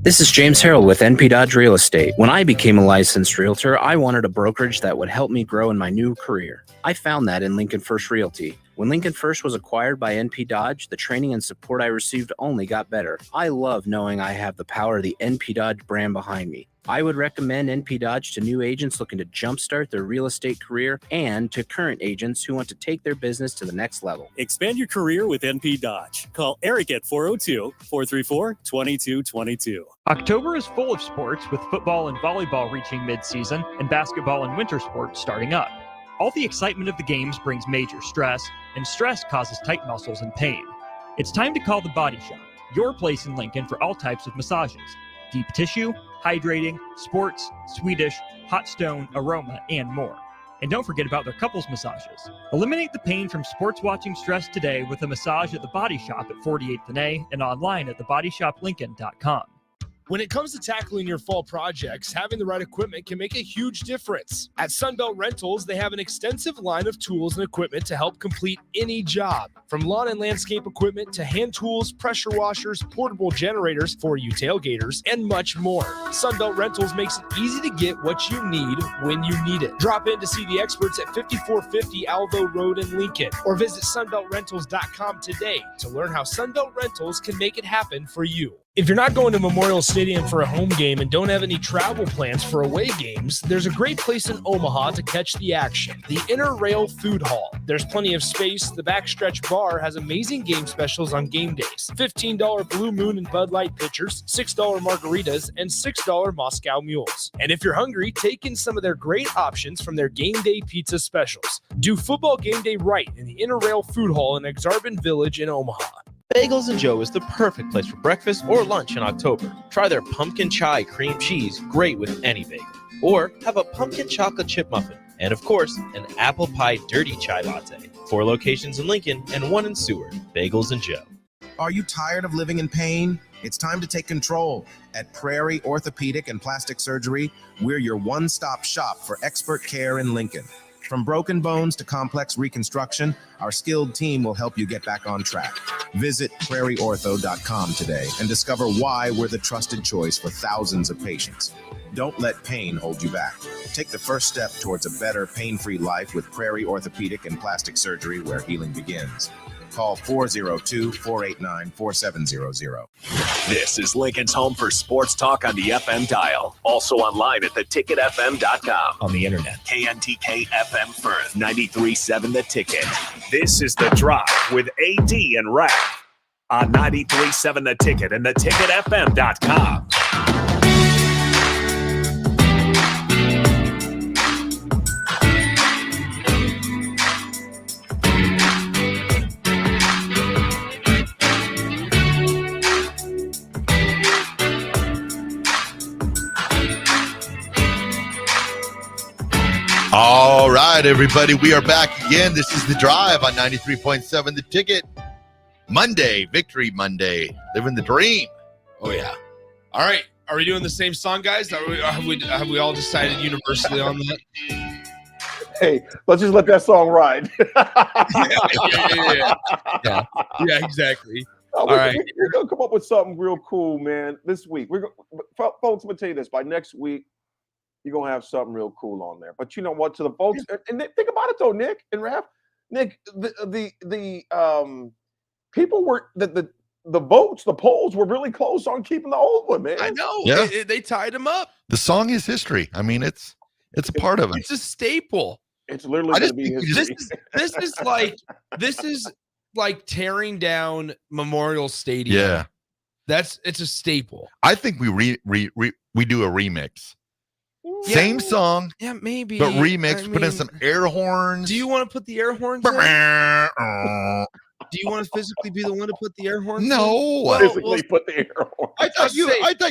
This is James Harrell with NP Dodge Real Estate. When I became a licensed realtor, I wanted a brokerage that would help me grow in my new career. I found that in Lincoln First Realty. When Lincoln First was acquired by NP Dodge, the training and support I received only got better. I love knowing I have the power of the NP Dodge brand behind me. I would recommend NP Dodge to new agents looking to jumpstart their real estate career and to current agents who want to take their business to the next level. Expand your career with NP Dodge. Call Eric at 402-434-2222. October is full of sports, with football and volleyball reaching midseason and basketball and winter sports starting up. All the excitement of the games brings major stress, and stress causes tight muscles and pain. It's time to call The Body Shop, your place in Lincoln for all types of massages: deep tissue, hydrating, sports, Swedish, hot stone, aroma, and more. And don't forget about their couples massages. Eliminate the pain from sports watching stress today with a massage at The Body Shop at 48th and A and online at thebodyshoplincoln.com. When it comes to tackling your fall projects, having the right equipment can make a huge difference. At Sunbelt Rentals, they have an extensive line of tools and equipment to help complete any job. From lawn and landscape equipment to hand tools, pressure washers, portable generators for you tailgaters, and much more. Sunbelt Rentals makes it easy to get what you need when you need it. Drop in to see the experts at 5450 Alvo Road in Lincoln, or visit sunbeltrentals.com today to learn how Sunbelt Rentals can make it happen for you. If you're not going to Memorial Stadium for a home game and don't have any travel plans for away games, there's a great place in Omaha to catch the action: the Inner Rail Food Hall. There's plenty of space. The Backstretch Bar has amazing game specials on game days: $15 Blue Moon and Bud Light pitchers, $6 margaritas, and $6 Moscow Mules. And if you're hungry, take in some of their great options from their game day pizza specials. Do football game day right in the Inner Rail Food Hall in Exarban Village in Omaha. Bagels and Joe is the perfect place for breakfast or lunch in October. Try their pumpkin chai cream cheese, great with any bagel. Or have a pumpkin chocolate chip muffin. And of course, an apple pie dirty chai latte. 4 locations in Lincoln and 1 in Seward. Bagels and Joe. Are you tired of living in pain? It's time to take control. At Prairie Orthopedic and Plastic Surgery, we're your one-stop shop for expert care in Lincoln. From broken bones to complex reconstruction, our skilled team will help you get back on track. Visit prairieortho.com today and discover why we're the trusted choice for thousands of patients. Don't let pain hold you back. Take the first step towards a better, pain-free life with Prairie Orthopedic and Plastic Surgery, where healing begins. Call 402-489-4700. This is Lincoln's home for sports talk on the FM dial. Also online at theticketfm.com. On the internet. KNTK FM Firth, 93.7 The Ticket. This is The Drive with AD and Raff on 93.7 The Ticket and theticketfm.com. All right, everybody, we are back again. This is The Drive on 93.7 The Ticket. Monday, Victory Monday, living the dream. Oh, yeah. All right. Are we doing the same song, guys? Have we all decided universally on that? Hey, let's just let that song ride. Yeah, exactly. All right. We're going to come up with something real cool, man, this week. Folks, I'm going to tell you this. By next week, you're going to have something real cool on there. But you know what? To the folks, and think about it, though, Nick and Raff. Nick, the people were, the votes, the polls were really close on keeping the old one, man. I know. Yeah. They tied him up. The song is history. I mean, it's a part of it. It's a staple. It's literally going to be history. This is like tearing down Memorial Stadium. Yeah. It's a staple. I think we do a remix. Yeah. Same song. Yeah, maybe. But remix, put in some air horns. Do you want to put the air horns in? Do you want to physically be the one to put the air horns in? No. Physically put the air horns. I thought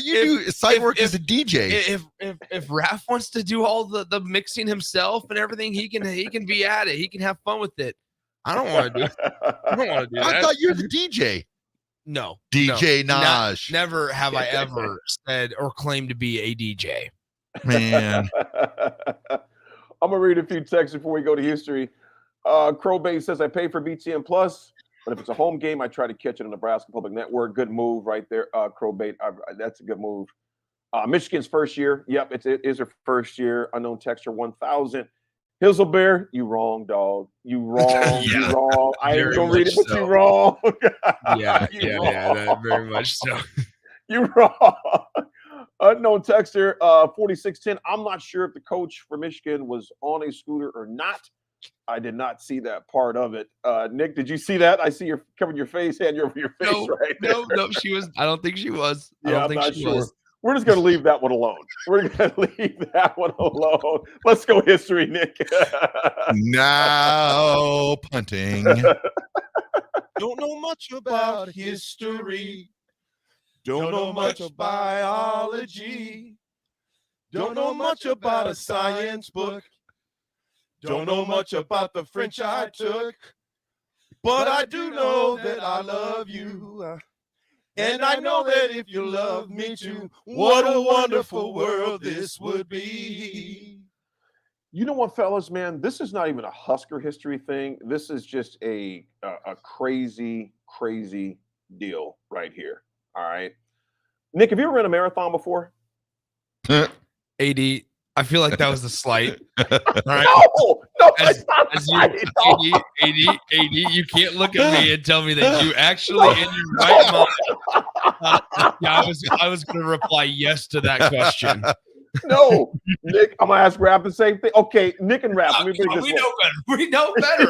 you do side work as a DJ. If Raff wants to do all the mixing himself and everything, he can be at it. He can have fun with it. I don't want to do it. I don't want to do that. I thought you're the DJ. No. DJ Naj. Never have I ever said or claimed to be a DJ. Man. I'm going to read a few texts before we go to history. Crowbait says, I pay for BTN Plus, but if it's a home game, I try to catch it on Nebraska Public Network. Good move right there, Crowbait. That's a good move. Michigan's first year. Yep, it is her first year. Unknown texture 1000. Hizzlebear, you wrong, dog. You wrong. You wrong. I ain't going to read it, but you wrong. Yeah, very much so. You wrong. Unknown texter 4610. I'm not sure if the coach for Michigan was on a scooter or not. I did not see that part of it. Nick, did you see that? I see you're covering your face, hand over your face right there. No, she was. I don't think she was. Yeah, I'm not sure. We're just going to leave that one alone. We're going to leave that one alone. Let's go history, Nick. Now punting. Don't know much about history. Don't know much about biology. Don't know much about a science book. Don't know much about the French I took. But I do know that I love you. And I know that if you love me too, what a wonderful world this would be. You know what, fellas, man? This is not even a Husker history thing. This is just a crazy, crazy deal right here. All right. Nick, have you ever ran a marathon before? AD, I feel like that was a slight. All right. No, as you, AD, you can't look at me and tell me that you actually in your right mind. I was going to reply yes to that question. No, Nick, I'm gonna ask Raff the same thing. Okay, Nick and Raff. We know better.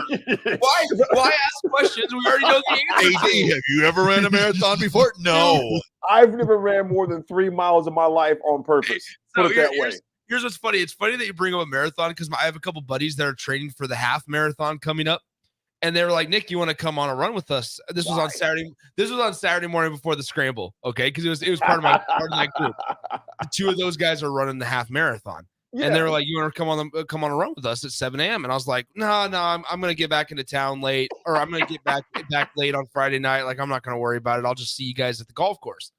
Why ask questions? We already know the answer. AD, have you ever ran a marathon before? No. I've never ran more than 3 miles in my life on purpose. Put it that way. Here's what's funny. It's funny that you bring up a marathon because I have a couple buddies that are training for the half marathon coming up. And they were like, Nick, you want to come on a run with us? This was on Saturday. This was on Saturday morning before the scramble. Okay. Because it was part of my group. The two of those guys are running the half marathon. Yeah. And they were like, you want to come on a run with us at 7 a.m. And I was like, no, I'm going to get back into town late, or I'm going to get back late on Friday night. Like, I'm not going to worry about it. I'll just see you guys at the golf course.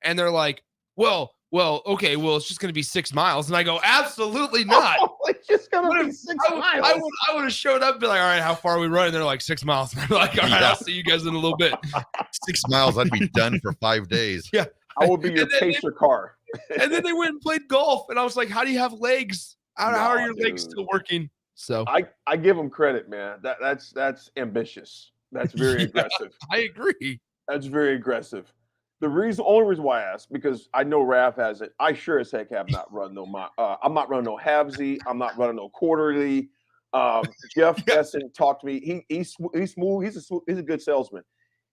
And they're like, well, well, okay, well, it's just going to be 6 miles. And I go, absolutely not. It's just going to be 6 miles. I would have showed up and be like, all right, how far are we running? They're like 6 miles. And I'm like, all right, I'll see you guys in a little bit. 6 miles, I'd be done for 5 days. Yeah. I would be your pacer car. And then they went and played golf. And I was like, how do you have legs? How are your legs still working? So I give them credit, man. That's ambitious. That's very aggressive. I agree. That's very aggressive. Only reason why I ask, because I know Raff has it. I sure as heck have not run I'm not running no halvesy. I'm not running no quarterly. Jeff Essen talked to me. He's smooth. He's a good salesman.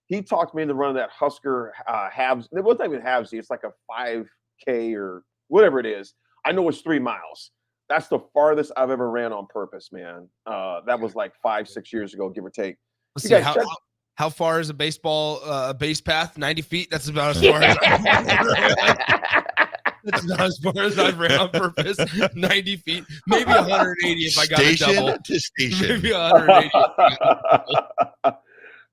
He talked me into running that Husker halves. It wasn't even halvesy. It's like a 5K or whatever it is. I know it's 3 miles. That's the farthest I've ever ran on purpose, man. That was like 5-6 years ago, give or take. Let's see, how far is a baseball base path? 90 feet? That's about as far as that's not as far as I've ran on purpose. 90 feet, maybe 180 if I got a double. To station. Maybe 180.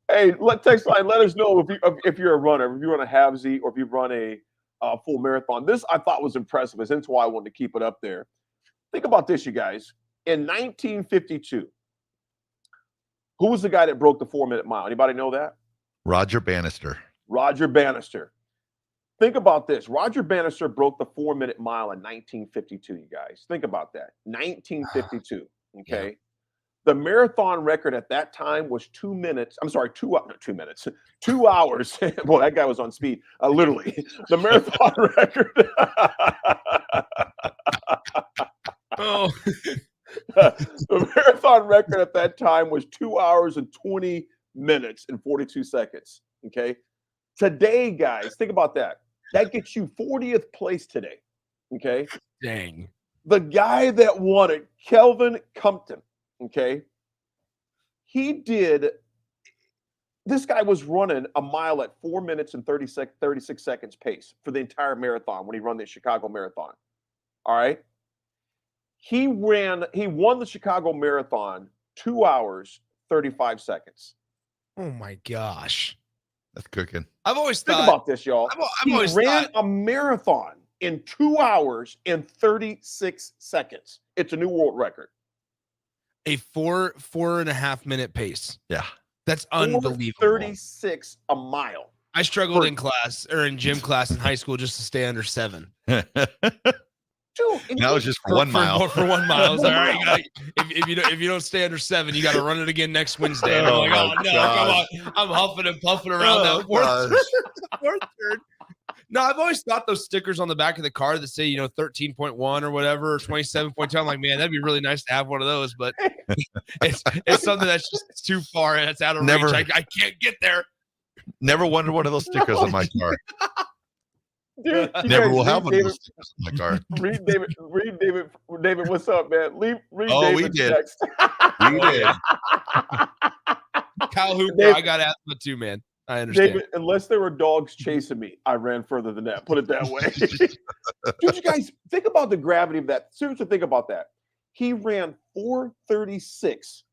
Hey, text line. Let us know if you're a runner, if you run a halvesy, or if you run a full marathon. This I thought was impressive. That's why I wanted to keep it up there. Think about this, you guys. In 1952, who was the guy that broke the 4-minute mile? Anybody know that? Roger Bannister. Roger Bannister. Think about this. Roger Bannister broke the 4-minute mile in 1952, you guys. Think about that. 1952, okay? Yeah. The marathon record at that time was 2 minutes. I'm sorry, 2 minutes. 2 hours. Well, that guy was on speed, literally. The marathon record. Oh. The marathon record at that time was 2 hours and 20 minutes and 42 seconds. Okay. Today, guys, think about that. That gets you 40th place today. Okay. Dang. The guy that won it, Kelvin Compton. Okay. This guy was running a mile at 4 minutes and 36 seconds pace for the entire marathon when he ran the Chicago Marathon. All right. He won the Chicago Marathon 2 hours, 35 seconds. Oh my gosh. That's cooking. I've always Think about this, y'all. He ran a marathon in 2 hours and 36 seconds. It's a new world record. A 4.5 minute pace. Yeah. That's unbelievable. 36 a mile. I struggled in class or in gym class in high school just to stay under 7. Dude, that was just for 1 mile. For 1 mile. All right, if you don't stay under 7, you got to run it again next Wednesday. And I'm like, oh no, come on! I'm huffing and puffing around that fourth third. No, I've always thought those stickers on the back of the car that say 13.1 or whatever, or 27.2. I'm like, man, that'd be really nice to have one of those, but it's something that's just too far and it's out of reach. I can't get there. Never wanted one of those stickers on my car. Dude, never will have one of those stickers on my car. Read David, what's up, man? Read we did. Text. We did. Kyle Hooper, David, I got asthma too, man. I understand. David, unless there were dogs chasing me, I ran further than that. Put it that way. Dude, you guys, think about the gravity of that. Seriously, think about that. He ran 4:36.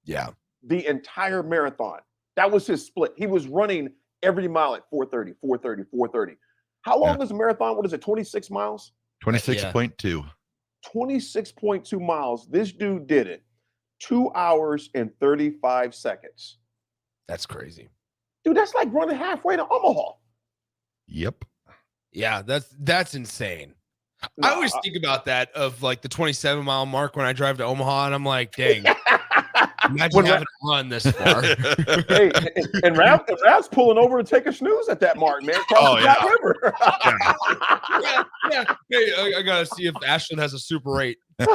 Yeah. The entire marathon. That was his split. He was running every mile at 4:30, 4:30, 4:30. How long is a marathon? What is it, 26 miles? 26.2. 26.2 miles. This dude did it. 2 hours and 35 seconds. That's crazy. Dude, that's like running halfway to Omaha. Yep. Yeah, that's insane. I always think about that of like the 27-mile mark when I drive to Omaha, and I'm like, dang. Imagine having to run this far. Hey, and Raff's pulling over to take a snooze at that mark, man. Across the Black River. Yeah. Hey, I gotta see if Ashland has a Super 8. That's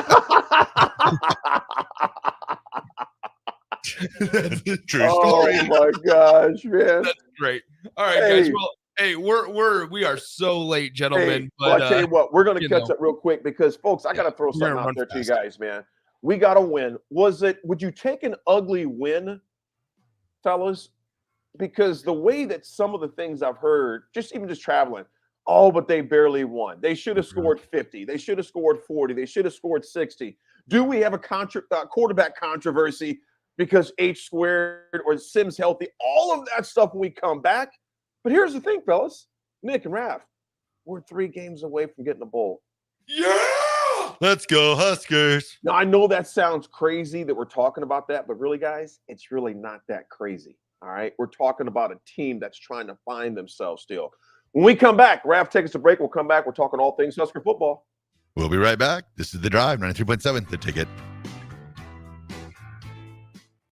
a true story. Oh my gosh, man. That's great. All right, guys. Well, hey, we are so late, gentlemen. Hey, but I tell you what, we're gonna catch up real quick because, folks, I gotta throw something out there to you guys, man. We got to win. Would you take an ugly win, fellas? Because the way that some of the things I've heard, just traveling, but they barely won. They should have scored 50. They should have scored 40. They should have scored 60. Do we have a quarterback controversy because H squared or Sims healthy? All of that stuff when we come back. But here's the thing, fellas, Nick and Raff. We're 3 games away from getting a bowl. Yeah! Let's go, Huskers. Now, I know that sounds crazy that we're talking about that, but really, guys, it's really not that crazy. All right. We're talking about a team that's trying to find themselves still. When we come back, Raff, take us a break. We'll come back. We're talking all things Husker football. We'll be right back. This is The Drive, 93.7, The Ticket.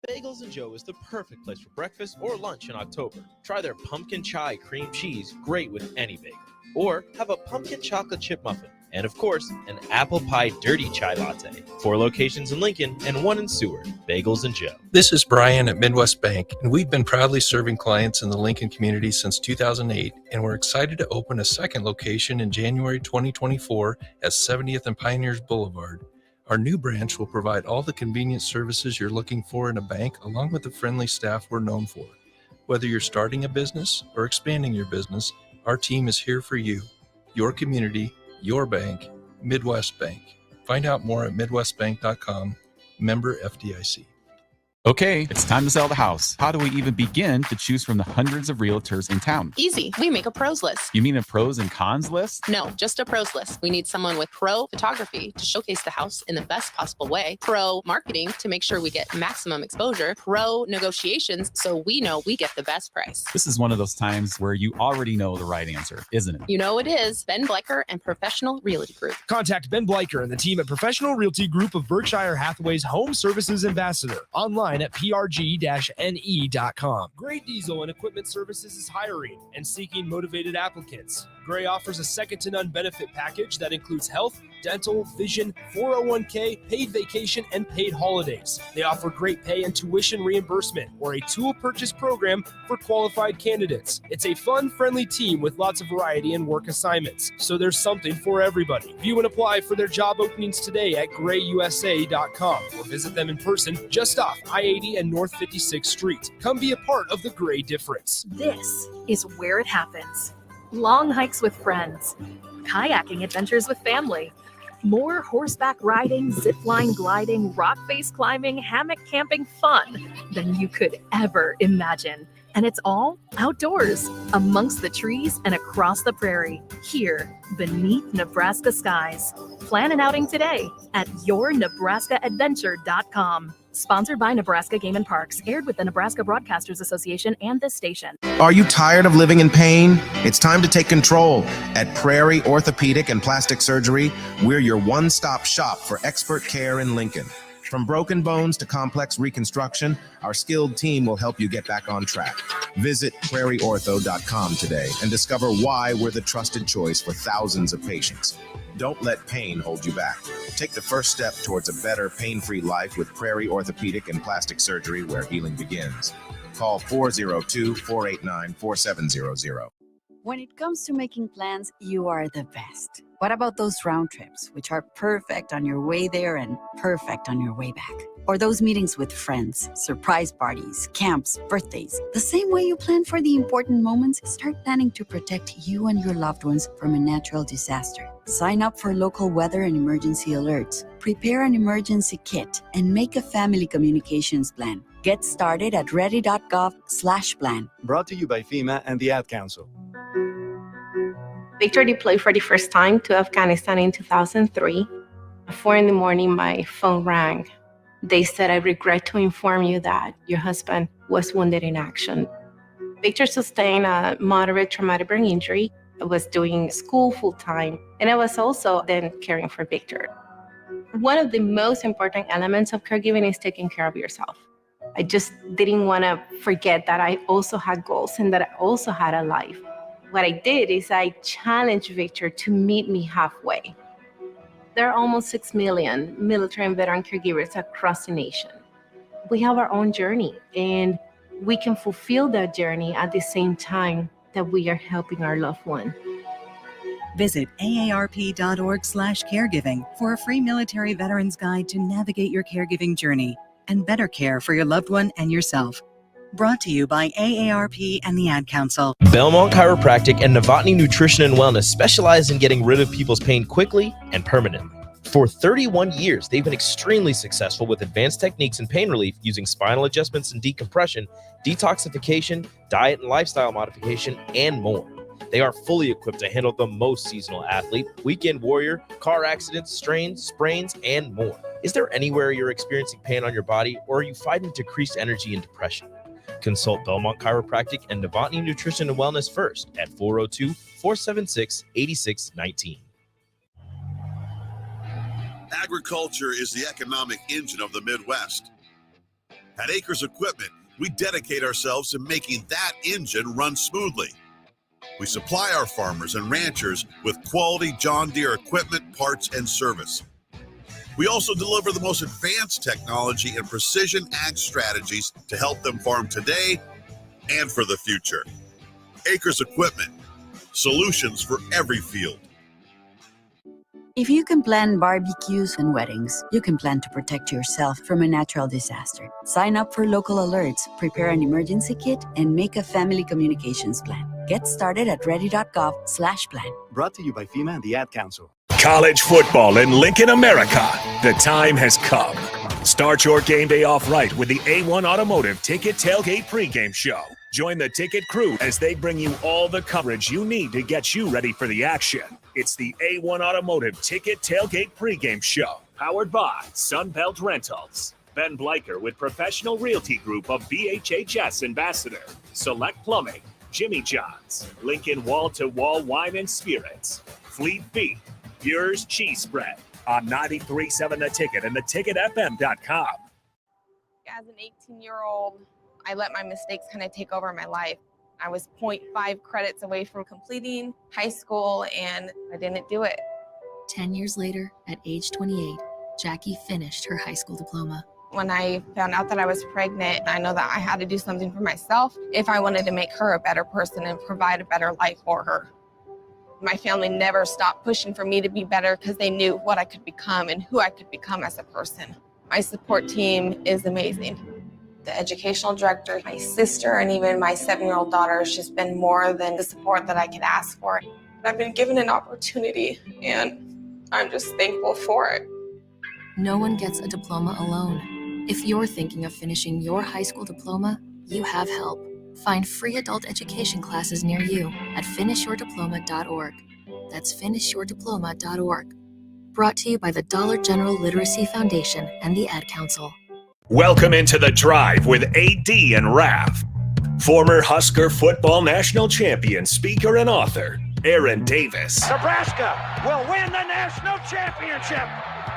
Bagels & Joe is the perfect place for breakfast or lunch in October. Try their pumpkin chai cream cheese, great with any bagel. Or have a pumpkin chocolate chip muffin. And of course, an apple pie dirty chai latte. 4 locations in Lincoln and 1 in Seward. Bagels & Joe. This is Brian at Midwest Bank, and we've been proudly serving clients in the Lincoln community since 2008, and we're excited to open a second location in January 2024 at 70th and Pioneers Boulevard. Our new branch will provide all the convenient services you're looking for in a bank, along with the friendly staff we're known for. Whether you're starting a business or expanding your business, our team is here for you, your community, your bank, Midwest Bank. Find out more at midwestbank.com, member FDIC. Okay, it's time to sell the house. How do we even begin to choose from the hundreds of realtors in town? Easy. We make a pros list. You mean a pros and cons list? No, just a pros list. We need someone with pro photography to showcase the house in the best possible way, pro marketing to make sure we get maximum exposure, pro negotiations so we know we get the best price. This is one of those times where you already know the right answer, isn't it? You know it is. Ben Bleicher and Professional Realty Group. Contact Ben Bleicher and the team at Professional Realty Group of Berkshire Hathaway's Home Services Ambassador. Online at prg-ne.com. Gray Diesel and Equipment Services is hiring and seeking motivated applicants. Gray offers a second-to-none benefit package that includes health, dental, vision, 401k, paid vacation, and paid holidays. They offer great pay and tuition reimbursement or a tool purchase program for qualified candidates. It's a fun, friendly team with lots of variety and work assignments, so there's something for everybody. View and apply for their job openings today at grayusa.com or visit them in person just off I-80 and North 56th Street. Come be a part of the Gray difference. This is where it happens. Long hikes with friends, kayaking adventures with family, more horseback riding, zipline gliding, rock face climbing, hammock camping fun than you could ever imagine. And it's all outdoors, amongst the trees and across the prairie, here beneath Nebraska skies. Plan an outing today at yournebraskaadventure.com. Sponsored by Nebraska Game and Parks, aired with the Nebraska Broadcasters Association and this station. Are you tired of living in pain? It's time to take control. At Prairie Orthopedic and Plastic Surgery, we're your one-stop shop for expert care in Lincoln. From broken bones to complex reconstruction, our skilled team will help you get back on track. Visit prairieortho.com today and discover why we're the trusted choice for thousands of patients. Don't let pain hold you back. Take the first step towards a better, pain-free life with Prairie Orthopedic and Plastic Surgery, where healing begins. Call 402-489-4700. When it comes to making plans, you are the best. What about those round trips, which are perfect on your way there and perfect on your way back? Or those meetings with friends, surprise parties, camps, birthdays. The same way you plan for the important moments, start planning to protect you and your loved ones from a natural disaster. Sign up for local weather and emergency alerts. Prepare an emergency kit and make a family communications plan. Get started at ready.gov/plan. Brought to you by FEMA and the Ad Council. Victor deployed for the first time to Afghanistan in 2003. At 4 a.m, my phone rang. They said, "I regret to inform you that your husband was wounded in action." Victor sustained a moderate traumatic brain injury. I was doing school full-time, and I was also then caring for Victor. One of the most important elements of caregiving is taking care of yourself. I just didn't want to forget that I also had goals and that I also had a life. What I did is I challenged Victor to meet me halfway. There are almost 6 million military and veteran caregivers across the nation. We have our own journey, and we can fulfill that journey at the same time that we are helping our loved one. Visit aarp.org/caregiving for a free military veterans guide to navigate your caregiving journey and better care for your loved one and yourself. Brought to you by AARP and the Ad Council. Belmont Chiropractic and Novotny Nutrition and Wellness specialize in getting rid of people's pain quickly and permanently. For 31 years, they've been extremely successful with advanced techniques in pain relief using spinal adjustments and decompression, detoxification, diet and lifestyle modification, and more. They are fully equipped to handle the most seasonal athlete, weekend warrior, car accidents, strains, sprains, and more. Is there anywhere you're experiencing pain on your body, or are you fighting decreased energy and depression? Consult Belmont Chiropractic and Novotny Nutrition and Wellness first at 402-476-8619. Agriculture is the economic engine of the Midwest. At Acres Equipment, we dedicate ourselves to making that engine run smoothly. We supply our farmers and ranchers with quality John Deere equipment, parts, and service. We also deliver the most advanced technology and precision ag strategies to help them farm today and for the future. Acres Equipment, solutions for every field. If you can plan barbecues and weddings, you can plan to protect yourself from a natural disaster. Sign up for local alerts, prepare an emergency kit, and make a family communications plan. Get started at ready.gov/plan. Brought to you by FEMA and the Ad Council. College football in Lincoln, America. The time has come. Start your game day off right with the A1 Automotive Ticket Tailgate pregame show. Join the ticket crew as they bring you all the coverage you need to get you ready for the action. It's the A1 Automotive Ticket Tailgate pregame show, powered by Sunbelt Rentals. Ben Bleicher with Professional Realty Group of BHHS Ambassador, Select Plumbing, Jimmy John's, Lincoln Wall-to-Wall Wine and Spirits, Fleet Beef, Yours Cheese Spread on 93.7 The Ticket and theticketfm.com. As an 18-year-old, I let my mistakes kind of take over my life. I was 0.5 credits away from completing high school, and I didn't do it. 10 years later, at age 28, Jackie finished her high school diploma. When I found out that I was pregnant, I know that I had to do something for myself if I wanted to make her a better person and provide a better life for her. My family never stopped pushing for me to be better because they knew what I could become and who I could become as a person. My support team is amazing. The educational director, my sister, and even my 7-year-old daughter has just been more than the support that I could ask for. I've been given an opportunity, and I'm just thankful for it. No one gets a diploma alone. If you're thinking of finishing your high school diploma, you have help. Find free adult education classes near you at finishyourdiploma.org. That's finishyourdiploma.org. Brought to you by the Dollar General Literacy Foundation and the Ad Council. Welcome into The Drive with AD and Raff. Former Husker football national champion, speaker, and author, Aaron Davis. Nebraska will win the national championship.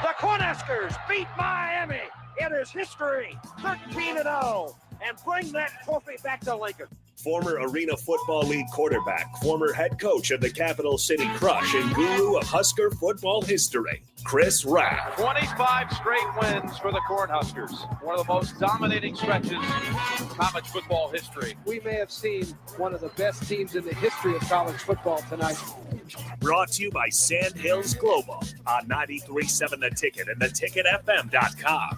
The Cornhuskers beat Miami. It is history, 13-0, and bring that trophy back to Lincoln. Former Arena Football League quarterback, former head coach of the Capital City Crush, and guru of Husker football history, Chris Raff. 25 straight wins for the Cornhuskers. One of the most dominating stretches in college football history. We may have seen one of the best teams in the history of college football tonight. Brought to you by Sand Hills Global on 93.7 The Ticket and theticketfm.com.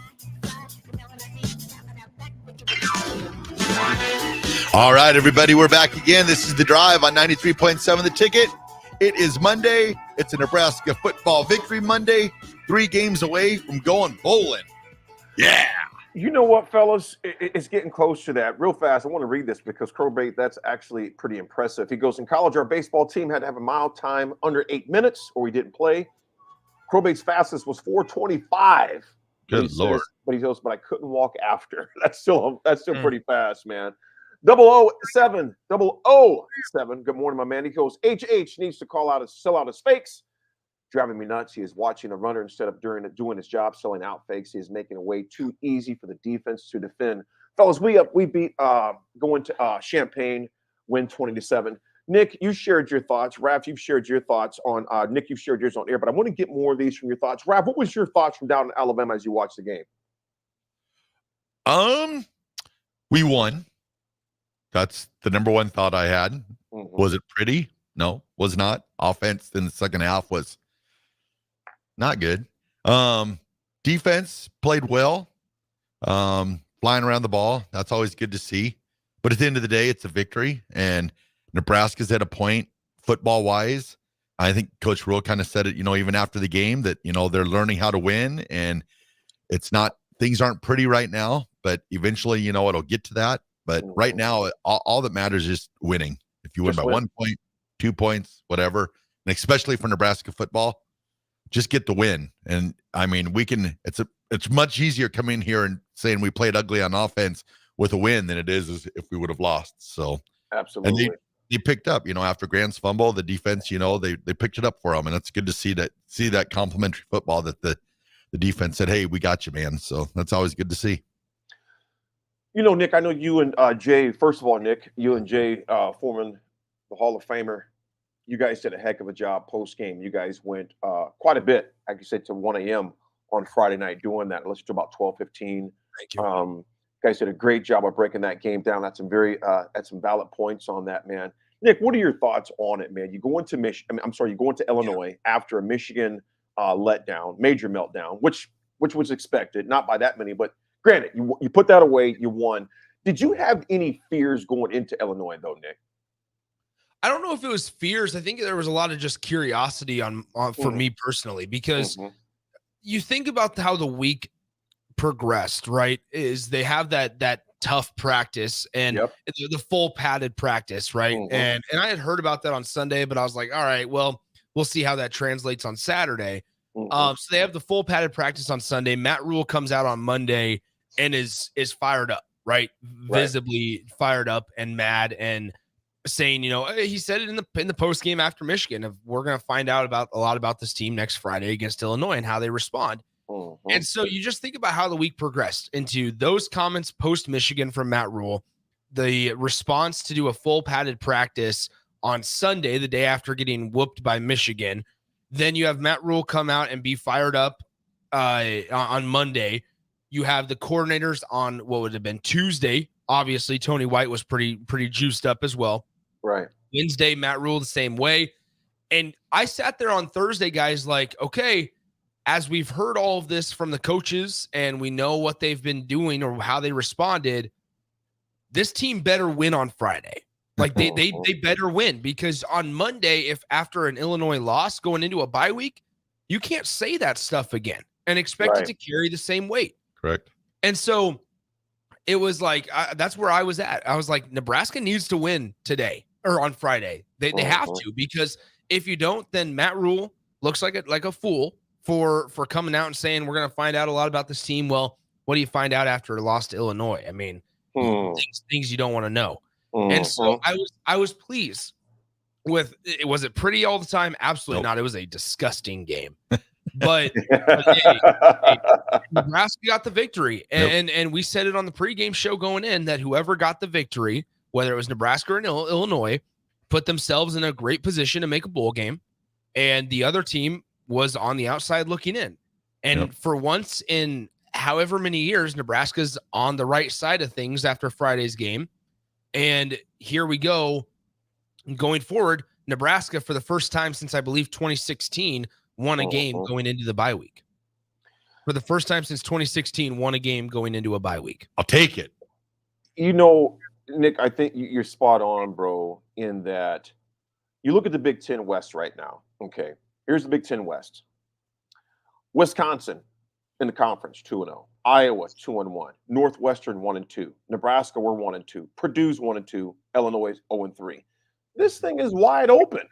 All right, everybody, we're back again. This is The Drive on 93.7 The Ticket. It is Monday. It's a Nebraska football victory Monday. 3 games away from going bowling. Yeah. You know what, fellas? It's getting close to that. Real fast, I want to read this because Crowbait, that's actually pretty impressive. He goes, in college, our baseball team had to have a mile time under 8 minutes or we didn't play. Crowbait's fastest was 4:25. Good Lord. But he goes, but I couldn't walk after. That's still pretty fast, man. 007. Good morning, my man. He goes, HH needs to sell out his fakes. Driving me nuts. He is watching a runner instead of doing his job, selling out fakes. He is making it way too easy for the defense to defend. Fellas, we beat going to Champaign, win 20-7. Nick, you shared your thoughts. Raff, you've shared your thoughts on Nick, you've shared yours on air, but I want to get more of these from your thoughts. Raff, what was your thoughts from down in Alabama as you watched the game? We won. That's the number one thought I had. Mm-hmm. Was it pretty? No, was not. Offense in the second half was not good. Defense played well. Flying around the ball. That's always good to see. But at the end of the day, it's a victory. And Nebraska's at a point football-wise. I think Coach Rule kind of said it, even after the game that, they're learning how to win. And it's not, things aren't pretty right now, but eventually, it'll get to that. But right now, all that matters is winning. If you win by 1 point, 2 points, whatever. And especially for Nebraska football, just get the win. And I mean, it's much easier coming here and saying we played ugly on offense with a win than it is if we would have lost. So absolutely. And they picked up, after Grant's fumble, the defense, they picked it up for them. And it's good to see that complimentary football that the defense said, hey, we got you, man. So that's always good to see. Nick, I know you and Jay, first of all, Nick, you and Jay Foreman, the Hall of Famer, you guys did a heck of a job post-game. You guys went quite a bit, like you said, to 1 a.m. on Friday night doing that. Let's do about 12:15. Thank you. Guys did a great job of breaking that game down. That's some valid points on that, man. Nick, what are your thoughts on it, man? You go into Illinois after a Michigan letdown, major meltdown, which was expected, not by that many, but granted, you put that away, you won. Did you have any fears going into Illinois, though, Nick? I don't know if it was fears. I think there was a lot of just curiosity for me personally, because you think about how the week progressed, right? Is they have that tough practice and the full padded practice, right? And I had heard about that on Sunday, but I was like, all right, well, we'll see how that translates on Saturday. So they have the full padded practice on Sunday. Matt Rule comes out on Monday and is fired up, right? Visibly fired up and mad, and saying, he said it in the post game after Michigan, we're going to find out a lot about this team next Friday against Illinois and how they respond. And so you just think about how the week progressed into those comments post Michigan from Matt Rule, the response to do a full padded practice on Sunday, the day after getting whooped by Michigan. Then you have Matt Rule come out and be fired up on Monday. You have the coordinators on what would have been Tuesday. Obviously, Tony White was pretty juiced up as well. Right. Wednesday, Matt Rule the same way. And I sat there on Thursday, guys, like, okay, as we've heard all of this from the coaches and we know what they've been doing or how they responded, this team better win on Friday. Like they better win, because on Monday, if after an Illinois loss going into a bye week, you can't say that stuff again and expect it to carry the same weight. Correct. And so it was like, that's where I was at. I was like, Nebraska needs to win today or on Friday. They have to, because if you don't, then Matt Rule looks like a fool for coming out and saying, we're going to find out a lot about this team. Well, what do you find out after a loss to Illinois? I mean, things you don't want to know. And so I was pleased with it. Was it pretty all the time? Absolutely not. It was a disgusting game. But Nebraska got the victory. And we said it on the pregame show going in that whoever got the victory, whether it was Nebraska or Illinois, put themselves in a great position to make a bowl game. And the other team was on the outside looking in. And for once in however many years, Nebraska's on the right side of things after Friday's game. And here we go. Going forward, Nebraska, for the first time since I believe 2016, won a game going into the bye week. For the first time since 2016, won a game going into a bye week. I'll take it. Nick, I think you're spot on, bro, in that you look at the Big Ten West right now. Okay, here's the Big Ten West. Wisconsin in the conference, 2-0. Iowa, 2-1. Northwestern, 1-2. Nebraska, we're 1-2. Purdue's 1-2. Illinois, 0-3. This thing is wide open.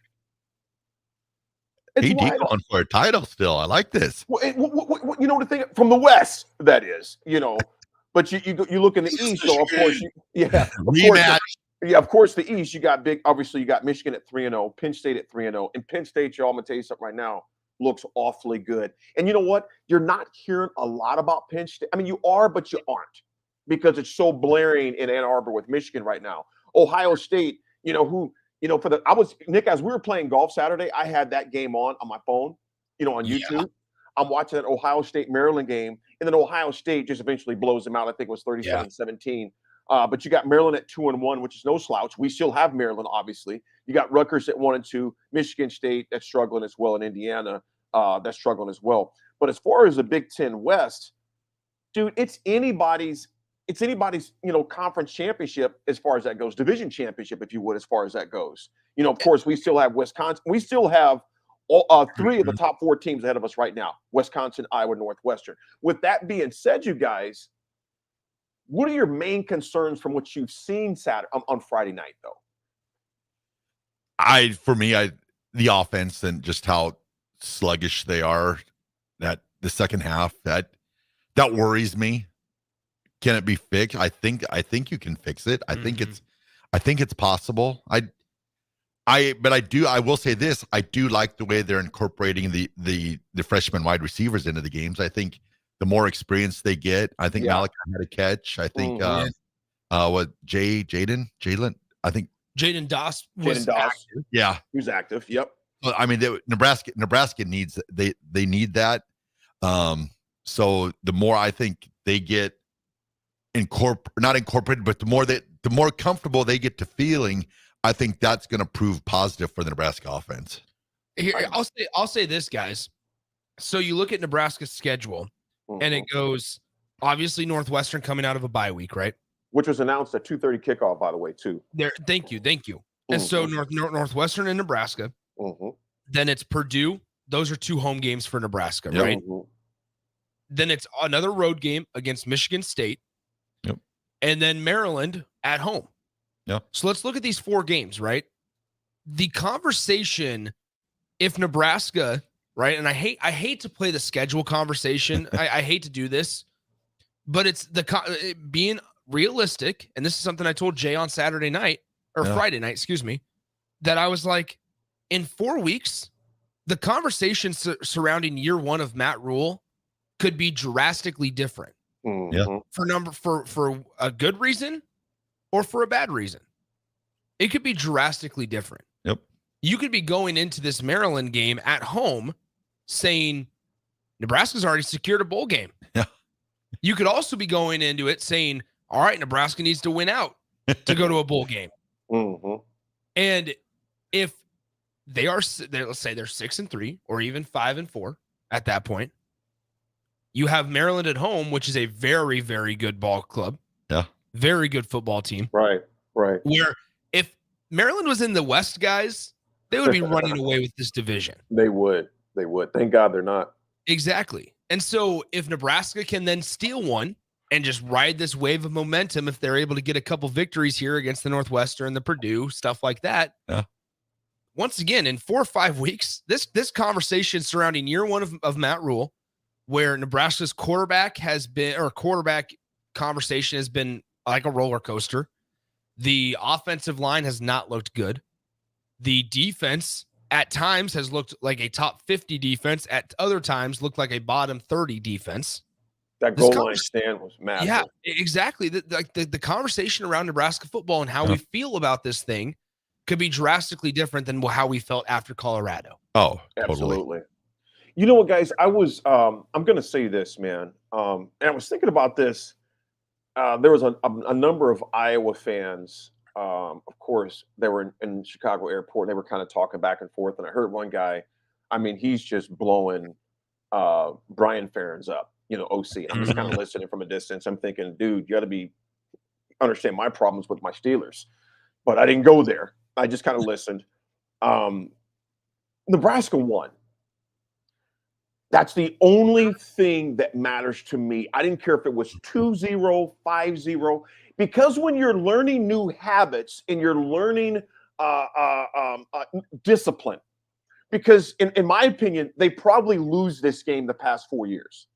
It's going for a title still. I like this. The thing from the West, that is, But you look in the East, so of course, of course, the East, you got obviously, you got Michigan at 3-0, Penn State at 3-0, and Penn State, y'all, I'm gonna tell you something right now, looks awfully good. And you know what? You're not hearing a lot about Penn State. I mean, you are, but you aren't, because it's so blaring in Ann Arbor with Michigan right now. Ohio State, Nick, as we were playing golf Saturday, I had that game on my phone, on YouTube. I'm watching that Ohio State-Maryland game, and then Ohio State just eventually blows them out. I think it was 37-17. But you got Maryland at 2-1, which is no slouch. We still have Maryland, obviously. You got Rutgers at 1-2, Michigan State that's struggling as well, and Indiana that's struggling as well. But as far as the Big Ten West, dude, it's anybody's conference championship as far as that goes, division championship, if you would, as far as that goes. Of course, we still have Wisconsin. We still have three of the top four teams ahead of us right now: Wisconsin, Iowa, Northwestern. With that being said, you guys, what are your main concerns from what you've seen on Friday night, though? the offense and just how sluggish they are, that the second half, that worries me. Can it be fixed? I think you can fix it. I think it's possible. I will say this. I do like the way they're incorporating the freshman wide receivers into the games. I think the more experience they get, I think Malachi had a catch. I think Jalen, I think Jaden Doss was Jaden Doss. active. Yeah, he was active. Yep. Well, I mean, Nebraska needs they need that. So the more I think they get not incorporated, but the more comfortable they get to feeling, I think that's going to prove positive for the Nebraska offense. Here, I'll say this, guys. So you look at Nebraska's schedule, and it goes obviously Northwestern coming out of a bye week, right? Which was announced at 2:30 kickoff, by the way, too. There, thank you. And so Northwestern and Nebraska. Then it's Purdue. Those are 2 home games for Nebraska, right? Then it's another road game against Michigan State. Yep. And then Maryland at home. Yeah. So let's look at these 4 games, right? The conversation, if Nebraska, right? And I hate to play the schedule conversation. I hate to do this, but it's being realistic. And this is something I told Jay on Saturday night or Friday night, excuse me, that I was like, in 4 weeks, the conversation surrounding year 1 of Matt Rule could be drastically different. Yeah. For a good reason or for a bad reason. It could be drastically different. Yep. You could be going into this Maryland game at home saying Nebraska's already secured a bowl game. Yeah. You could also be going into it saying, all right, Nebraska needs to win out to go to a bowl game. And if let's say they're 6-3 or even 5-4 at that point, you have Maryland at home, which is a very, very good ball club. Yeah. Very good football team. Right. Where if Maryland was in the West, guys, they would be running away with this division. They would. Thank God they're not. Exactly. And so if Nebraska can then steal one and just ride this wave of momentum, if they're able to get a couple victories here against the Northwestern, the Purdue, stuff like that. Yeah. Once again, in 4 or 5 weeks, this conversation surrounding year 1 of Matt Rule, where Nebraska's quarterback conversation has been like a roller coaster. The offensive line has not looked good. The defense at times has looked like a top 50 defense. At other times looked like a bottom 30 defense. That goal line stand was massive. Yeah, exactly. The conversation around Nebraska football and how we feel about this thing could be drastically different than how we felt after Colorado. Oh, absolutely. You know what, guys? I was I'm going to say this, man. And I was thinking about this. There was a number of Iowa fans. Of course, they were in Chicago airport. And they were kind of talking back and forth. And I heard one guy, I mean, he's just blowing Brian Ferentz up, OC. And I'm just kind of listening from a distance. I'm thinking, dude, you got to understand my problems with my Steelers. But I didn't go there. I just kind of listened. Nebraska won. That's the only thing that matters to me. I didn't care if it was 2-0, 5-0, because when you're learning new habits and you're learning discipline, because in my opinion, they probably lose this game the past 4 years.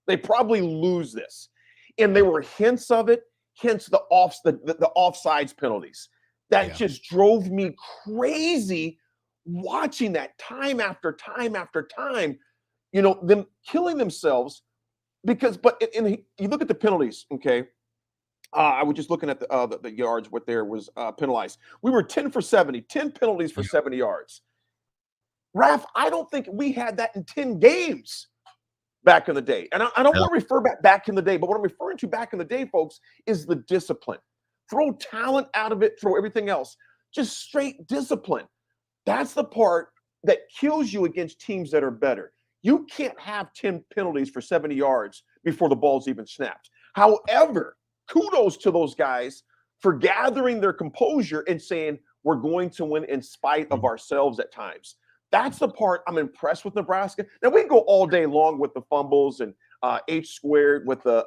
They probably lose this. And there were hints of it, hence the offsides penalties. That just drove me crazy watching that time after time after time. Them killing themselves because, but you look at the penalties, okay? I was just looking at the yards, what there was penalized. We were 10 for 70, 10 penalties for 70 yards. Raff, I don't think we had that in 10 games back in the day. And I don't want to refer back in the day, but what I'm referring to back in the day, folks, is the discipline. Throw talent out of it, throw everything else. Just straight discipline. That's the part that kills you against teams that are better. You can't have 10 penalties for 70 yards before the ball's even snapped. However, kudos to those guys for gathering their composure and saying, we're going to win in spite of ourselves at times. That's the part I'm impressed with Nebraska. Now, we can go all day long with the fumbles and H squared with the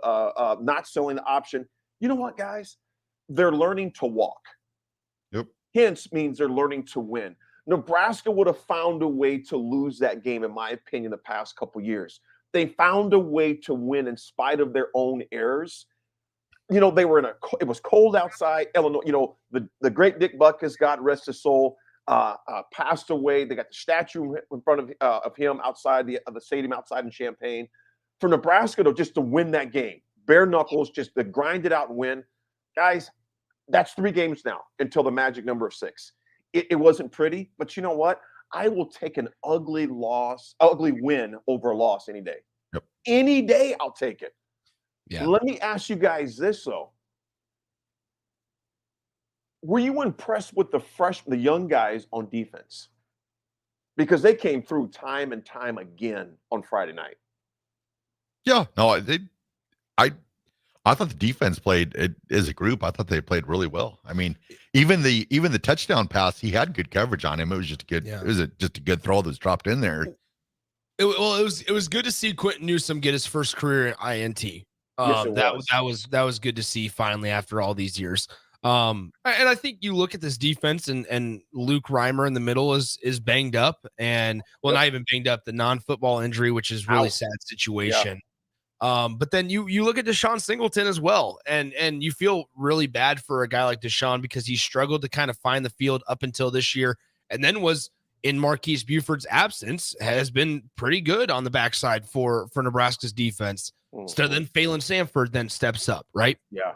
not selling the option. You know what, guys? They're learning to walk. Yep. hence means they're learning to win. Nebraska would have found a way to lose that game, in my opinion, the past couple years. They found a way to win in spite of their own errors. You know, they were it was cold outside. Illinois, you know, the great Dick Butkus, God rest his soul, passed away. They got the statue in front of him outside the stadium outside in Champaign. For Nebraska, though, just to win that game, bare knuckles, just to grind it out and win. Guys, that's 3 games now until the magic number of 6. It wasn't pretty, but you know what? I will take an ugly win over a loss any day. Yep. Any day, I'll take it. Yeah. Let me ask you guys this, though. Were you impressed with the young guys on defense? Because they came through time and time again on Friday night. Yeah, no, I thought the defense played as a group. I thought they played really well. I mean, even the touchdown pass, he had good coverage on him. It was just a good. Yeah. It was just a good throw that was dropped in there. It was good to see Quentin Newsome get his first career INT. That was good to see finally after all these years. And I think you look at this defense and Luke Reimer in the middle is banged up and not even banged up, the non-football injury, which is really sad situation. But then you look at Deshaun Singleton as well, and you feel really bad for a guy like Deshaun because he struggled to kind of find the field up until this year, and then was in Marquise Buford's absence has been pretty good on the backside for Nebraska's defense. So then Phelan Sanford then steps up, right? Yeah.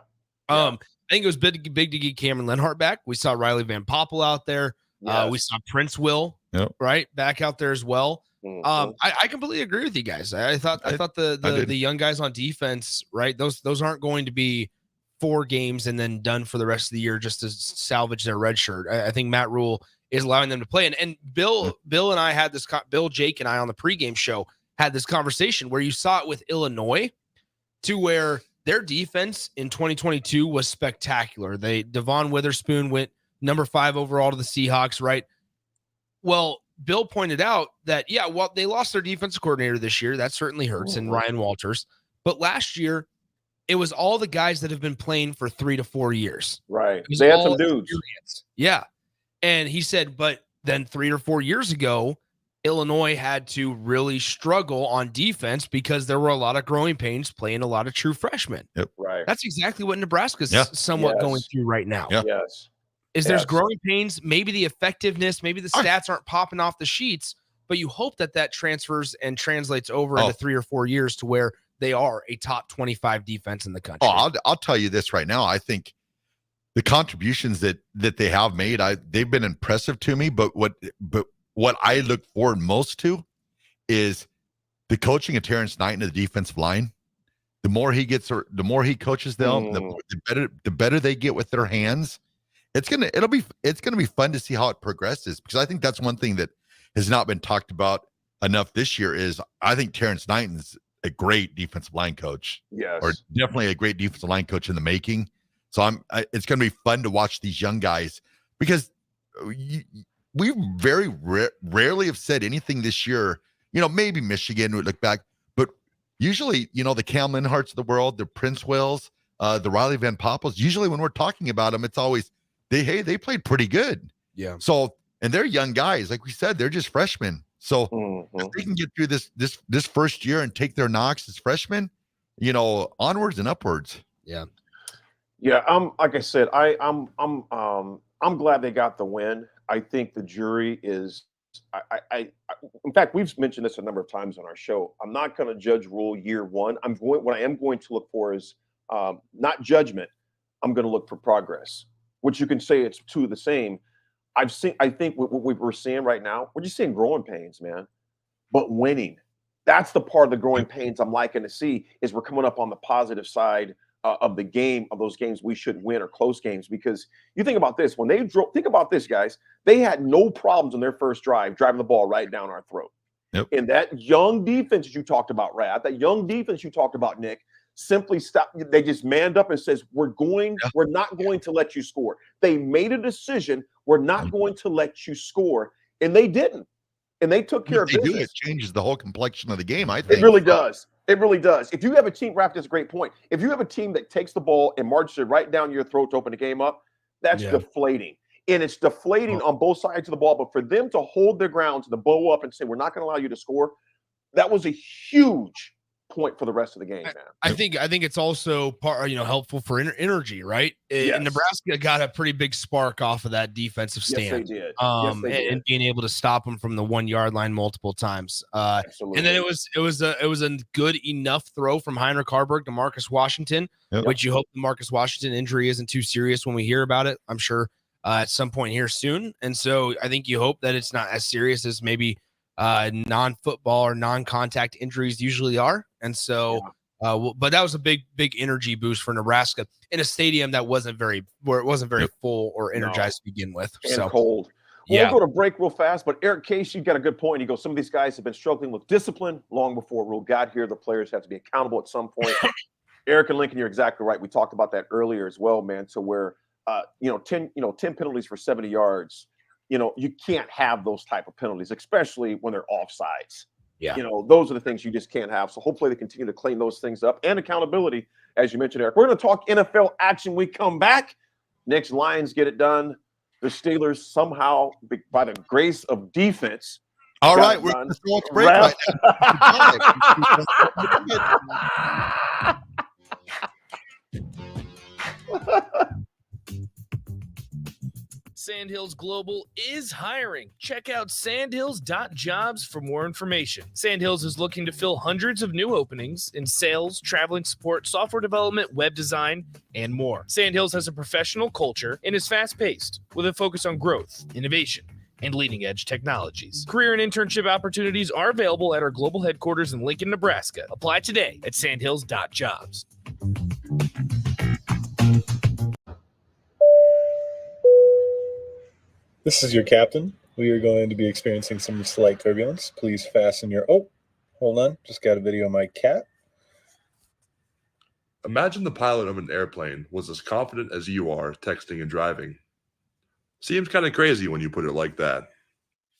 I think it was big to get Cameron Lenhart back. We saw Riley Van Poppel out there. Yes. We saw Prince Will, right, back out there as well. I completely agree with you guys. I thought the young guys on defense, right? Those aren't going to be 4 games and then done for the rest of the year just to salvage their red shirt. I think Matt Rule is allowing them to play. And Bill and I had this. Bill, Jake, and I on the pregame show had this conversation where you saw it with Illinois, to where their defense in 2022 was spectacular. Devon Witherspoon went number 5 overall to the Seahawks, right? Well, Bill pointed out that, they lost their defensive coordinator this year. That certainly hurts, and Ryan Walters. But last year, it was all the guys that have been playing for 3 to 4 years. Right. They had some dudes. Experience. Yeah. And he said, but then 3 or 4 years ago, Illinois had to really struggle on defense because there were a lot of growing pains playing a lot of true freshmen. Yep. Right. That's exactly what Nebraska's somewhat going through right now. Yeah. Yes. There's growing pains, maybe the effectiveness, maybe the stats aren't popping off the sheets, but you hope that transfers and translates over into 3 or 4 years to where they are a top 25 defense in the country. I'll tell you this right now. I think the contributions that they have made, they've been impressive to me. But what I look forward most to is the coaching of Terrence Knight into the defensive line. The more he coaches them, the better they get with their hands. It's gonna be fun to see how it progresses, because I think that's one thing that has not been talked about enough this year. Is I think Terrence Knighton's a great defensive line coach. Yes, or definitely a great defensive line coach in the making. So it's going to be fun to watch these young guys, because we very rarely have said anything this year. You know, maybe Michigan would look back, but usually, the Cam Lenharts of the world, the Prince Wells, the Riley Van Poppels. Usually, when we're talking about them, it's always they played pretty good. Yeah. So, and they're young guys, like we said, they're just freshmen. So if they can get through this first year and take their knocks as freshmen, onwards and upwards. Yeah. Yeah. Like I said, I'm glad they got the win. I think the jury is. In fact, we've mentioned this a number of times on our show. I'm not going to judge Rule year one. What I am going to look for is not judgment. I'm going to look for progress, which you can say it's two of the same. I think what we're seeing right now, we're just seeing growing pains, man. But winning, that's the part of the growing pains I'm liking to see, is we're coming up on the positive side of the game, of those games we should win, or close games. Because you think about this, think about this, guys. They had no problems on their first drive driving the ball right down our throat. Yep. And that young defense you talked about, Raff, that young defense you talked about, Nick, simply stopped. They just manned up and says, we're not going to let you score. They made a decision. We're not going to let you score. And they didn't. And they took care of business. It changes the whole complexion of the game, I think. It really does. It really does. If you have a team, Raff, that's a great point. If you have a team that takes the ball and marches it right down your throat to open the game up, that's deflating. and it's deflating on both sides of the ball. But for them to hold their ground, to bow up and say, we're not going to allow you to score, that was a huge point for the rest of the game, man. I think it's also helpful for energy, right? Yes. And Nebraska got a pretty big spark off of that defensive stand. Yes, they did. And being able to stop them from the 1 yard line multiple times. Absolutely. And then it was a good enough throw from Heinrich Harburg to Marcus Washington, which you hope the Marcus Washington injury isn't too serious when we hear about it. I'm sure at some point here soon. And so I think you hope that it's not as serious as maybe non-football or non-contact injuries usually are. And so, but that was a big energy boost for Nebraska in a stadium that wasn't very full or energized to begin with. And cold. We'll go to break real fast, but Eric Case, you got a good point. He goes, some of these guys have been struggling with discipline long before rule got here. The players have to be accountable at some point. Eric and Lincoln, you're exactly right. We talked about that earlier as well, man. So where 10 penalties for 70 yards. You can't have those type of penalties, especially when they're offsides. Yeah. Those are the things you just can't have. So hopefully they continue to clean those things up and accountability, as you mentioned, Eric. We're going to talk NFL action. We come back. Next, Lions get it done. The Steelers somehow, by the grace of defense. All right, we're going to go to break right now. Sandhills Global is hiring. Check out sandhills.jobs for more information. Sandhills is looking to fill hundreds of new openings in sales, traveling support, software development, web design, and more. Sandhills has a professional culture and is fast-paced with a focus on growth, innovation, and leading-edge technologies. Career and internship opportunities are available at our global headquarters in Lincoln, Nebraska. Apply today at sandhills.jobs. This is your captain. We are going to be experiencing some slight turbulence. Please fasten your... Oh, hold on. Just got a video of my cat. Imagine the pilot of an airplane was as confident as you are texting and driving. Seems kind of crazy when you put it like that.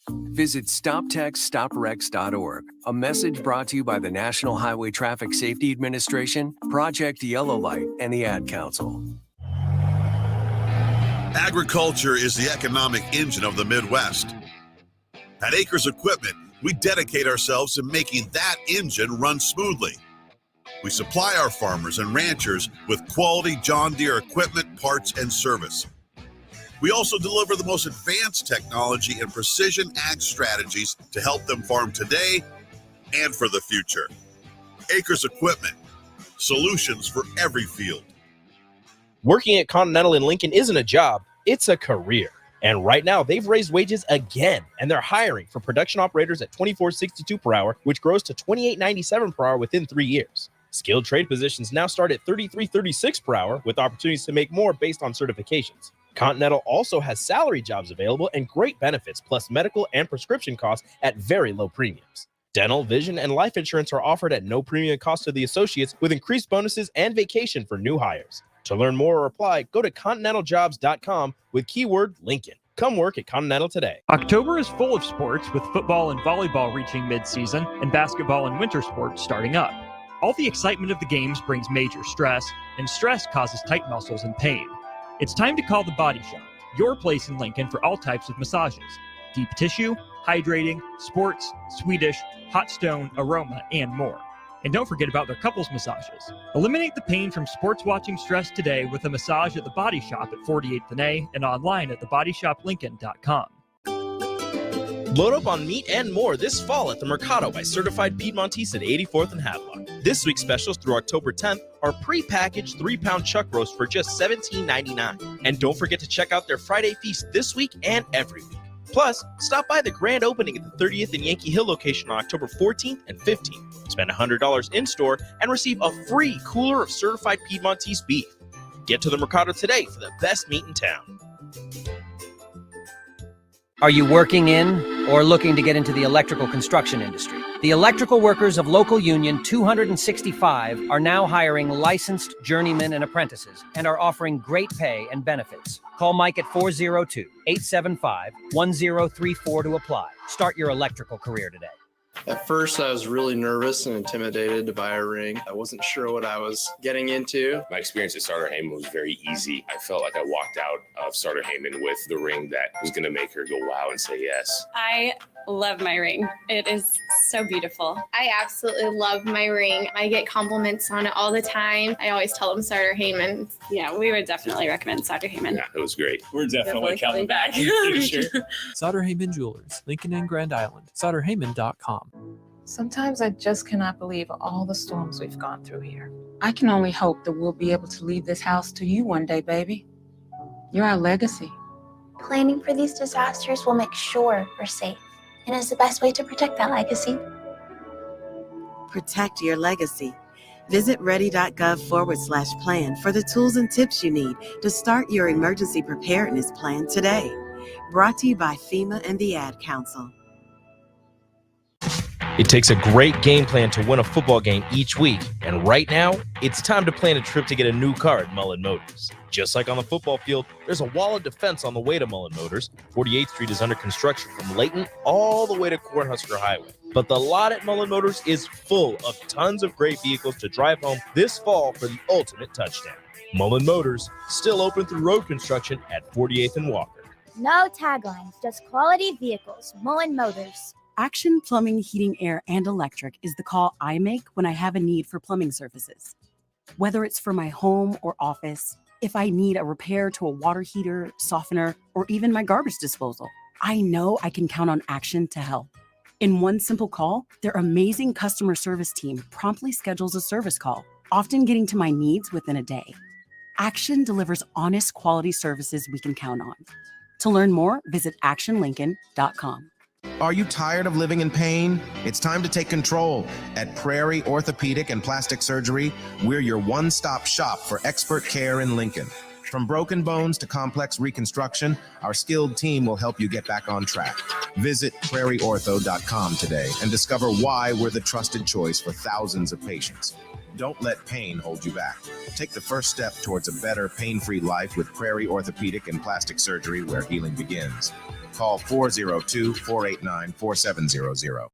Visit StopTextStopWrecks.org. A message brought to you by the National Highway Traffic Safety Administration, Project Yellow Light, and the Ad Council. Agriculture is the economic engine of the Midwest. At Acres Equipment, we dedicate ourselves to making that engine run smoothly. We supply our farmers and ranchers with quality John Deere equipment, parts, and service. We also deliver the most advanced technology and precision ag strategies to help them farm today and for the future. Acres Equipment, solutions for every field. Working at Continental in Lincoln isn't a job, it's a career. And right now, they've raised wages again, and they're hiring for production operators at $24.62 per hour, which grows to $28.97 per hour within 3 years. Skilled trade positions now start at $33.36 per hour, with opportunities to make more based on certifications. Continental also has salary jobs available and great benefits, plus medical and prescription costs at very low premiums. Dental, vision, and life insurance are offered at no premium cost to the associates, with increased bonuses and vacation for new hires. To learn more or apply, go to continentaljobs.com with keyword Lincoln. Come work at Continental today. October is full of sports, with football and volleyball reaching mid-season and basketball and winter sports starting up. All the excitement of the games brings major stress, and stress causes tight muscles and pain. It's time to call the Body Shop, your place in Lincoln for all types of massages. Deep tissue, hydrating, sports, Swedish, hot stone, aroma, and more. And don't forget about their couples massages. Eliminate the pain from sports watching stress today with a massage at the Body Shop at 48th and A and online at thebodyshoplincoln.com. Load up on meat and more this fall at the Mercado by Certified Piedmontese at 84th and Havelock. This week's specials through October 10th are pre-packaged 3-pound chuck roast for just $17.99. And don't forget to check out their Friday feast this week and every week. Plus, stop by the grand opening at the 30th and Yankee Hill location on October 14th and 15th. Spend $100 in-store and receive a free cooler of certified Piedmontese beef. Get to the Mercado today for the best meat in town. Are you working in or looking to get into the electrical construction industry? The electrical workers of Local Union 265 are now hiring licensed journeymen and apprentices and are offering great pay and benefits. Call Mike at 402-875-1034 to apply. Start your electrical career today. At first, I was really nervous and intimidated to buy a ring. I wasn't sure what I was getting into. My experience at Starter Heyman was very easy. I felt like I walked out of Starter Heyman with the ring that was going to make her go wow and say yes. I love my ring. It is so beautiful. I absolutely love my ring. I get compliments on it all the time. I always tell them Starter Heyman. Yeah, we would definitely recommend Starter Heyman. Yeah, it was great. We're definitely coming back in the future. Sauter Heyman Jewelers, Lincoln and Grand Island. SauterHeyman.com. Sometimes I just cannot believe all the storms we've gone through here. I can only hope that we'll be able to leave this house to you one day, baby. You're our legacy. Planning for these disasters will make sure we're safe, and is the best way to protect that legacy. Protect your legacy. Visit ready.gov/plan for the tools and tips you need to start your emergency preparedness plan today. Brought to you by FEMA and the Ad Council. It takes a great game plan to win a football game each week, and right now, it's time to plan a trip to get a new car at Mullen Motors. Just like on the football field, there's a wall of defense on the way to Mullen Motors. 48th Street is under construction from Layton all the way to Cornhusker Highway. But the lot at Mullen Motors is full of tons of great vehicles to drive home this fall for the ultimate touchdown. Mullen Motors, still open through road construction at 48th and Walker. No taglines, just quality vehicles. Mullen Motors. Action Plumbing, Heating, Air, and Electric is the call I make when I have a need for plumbing services. Whether it's for my home or office, if I need a repair to a water heater, softener, or even my garbage disposal, I know I can count on Action to help. In one simple call, their amazing customer service team promptly schedules a service call, often getting to my needs within a day. Action delivers honest quality services we can count on. To learn more, visit actionlincoln.com. Are you tired of living in pain? It's time to take control. At Prairie Orthopedic and Plastic Surgery, we're your one-stop shop for expert care in Lincoln. From broken bones to complex reconstruction, our skilled team will help you get back on track. Visit prairieortho.com today and discover why we're the trusted choice for thousands of patients. Don't let pain hold you back. Take the first step towards a better, pain-free life with Prairie Orthopedic and Plastic Surgery, where healing begins. Call 402-489-4700.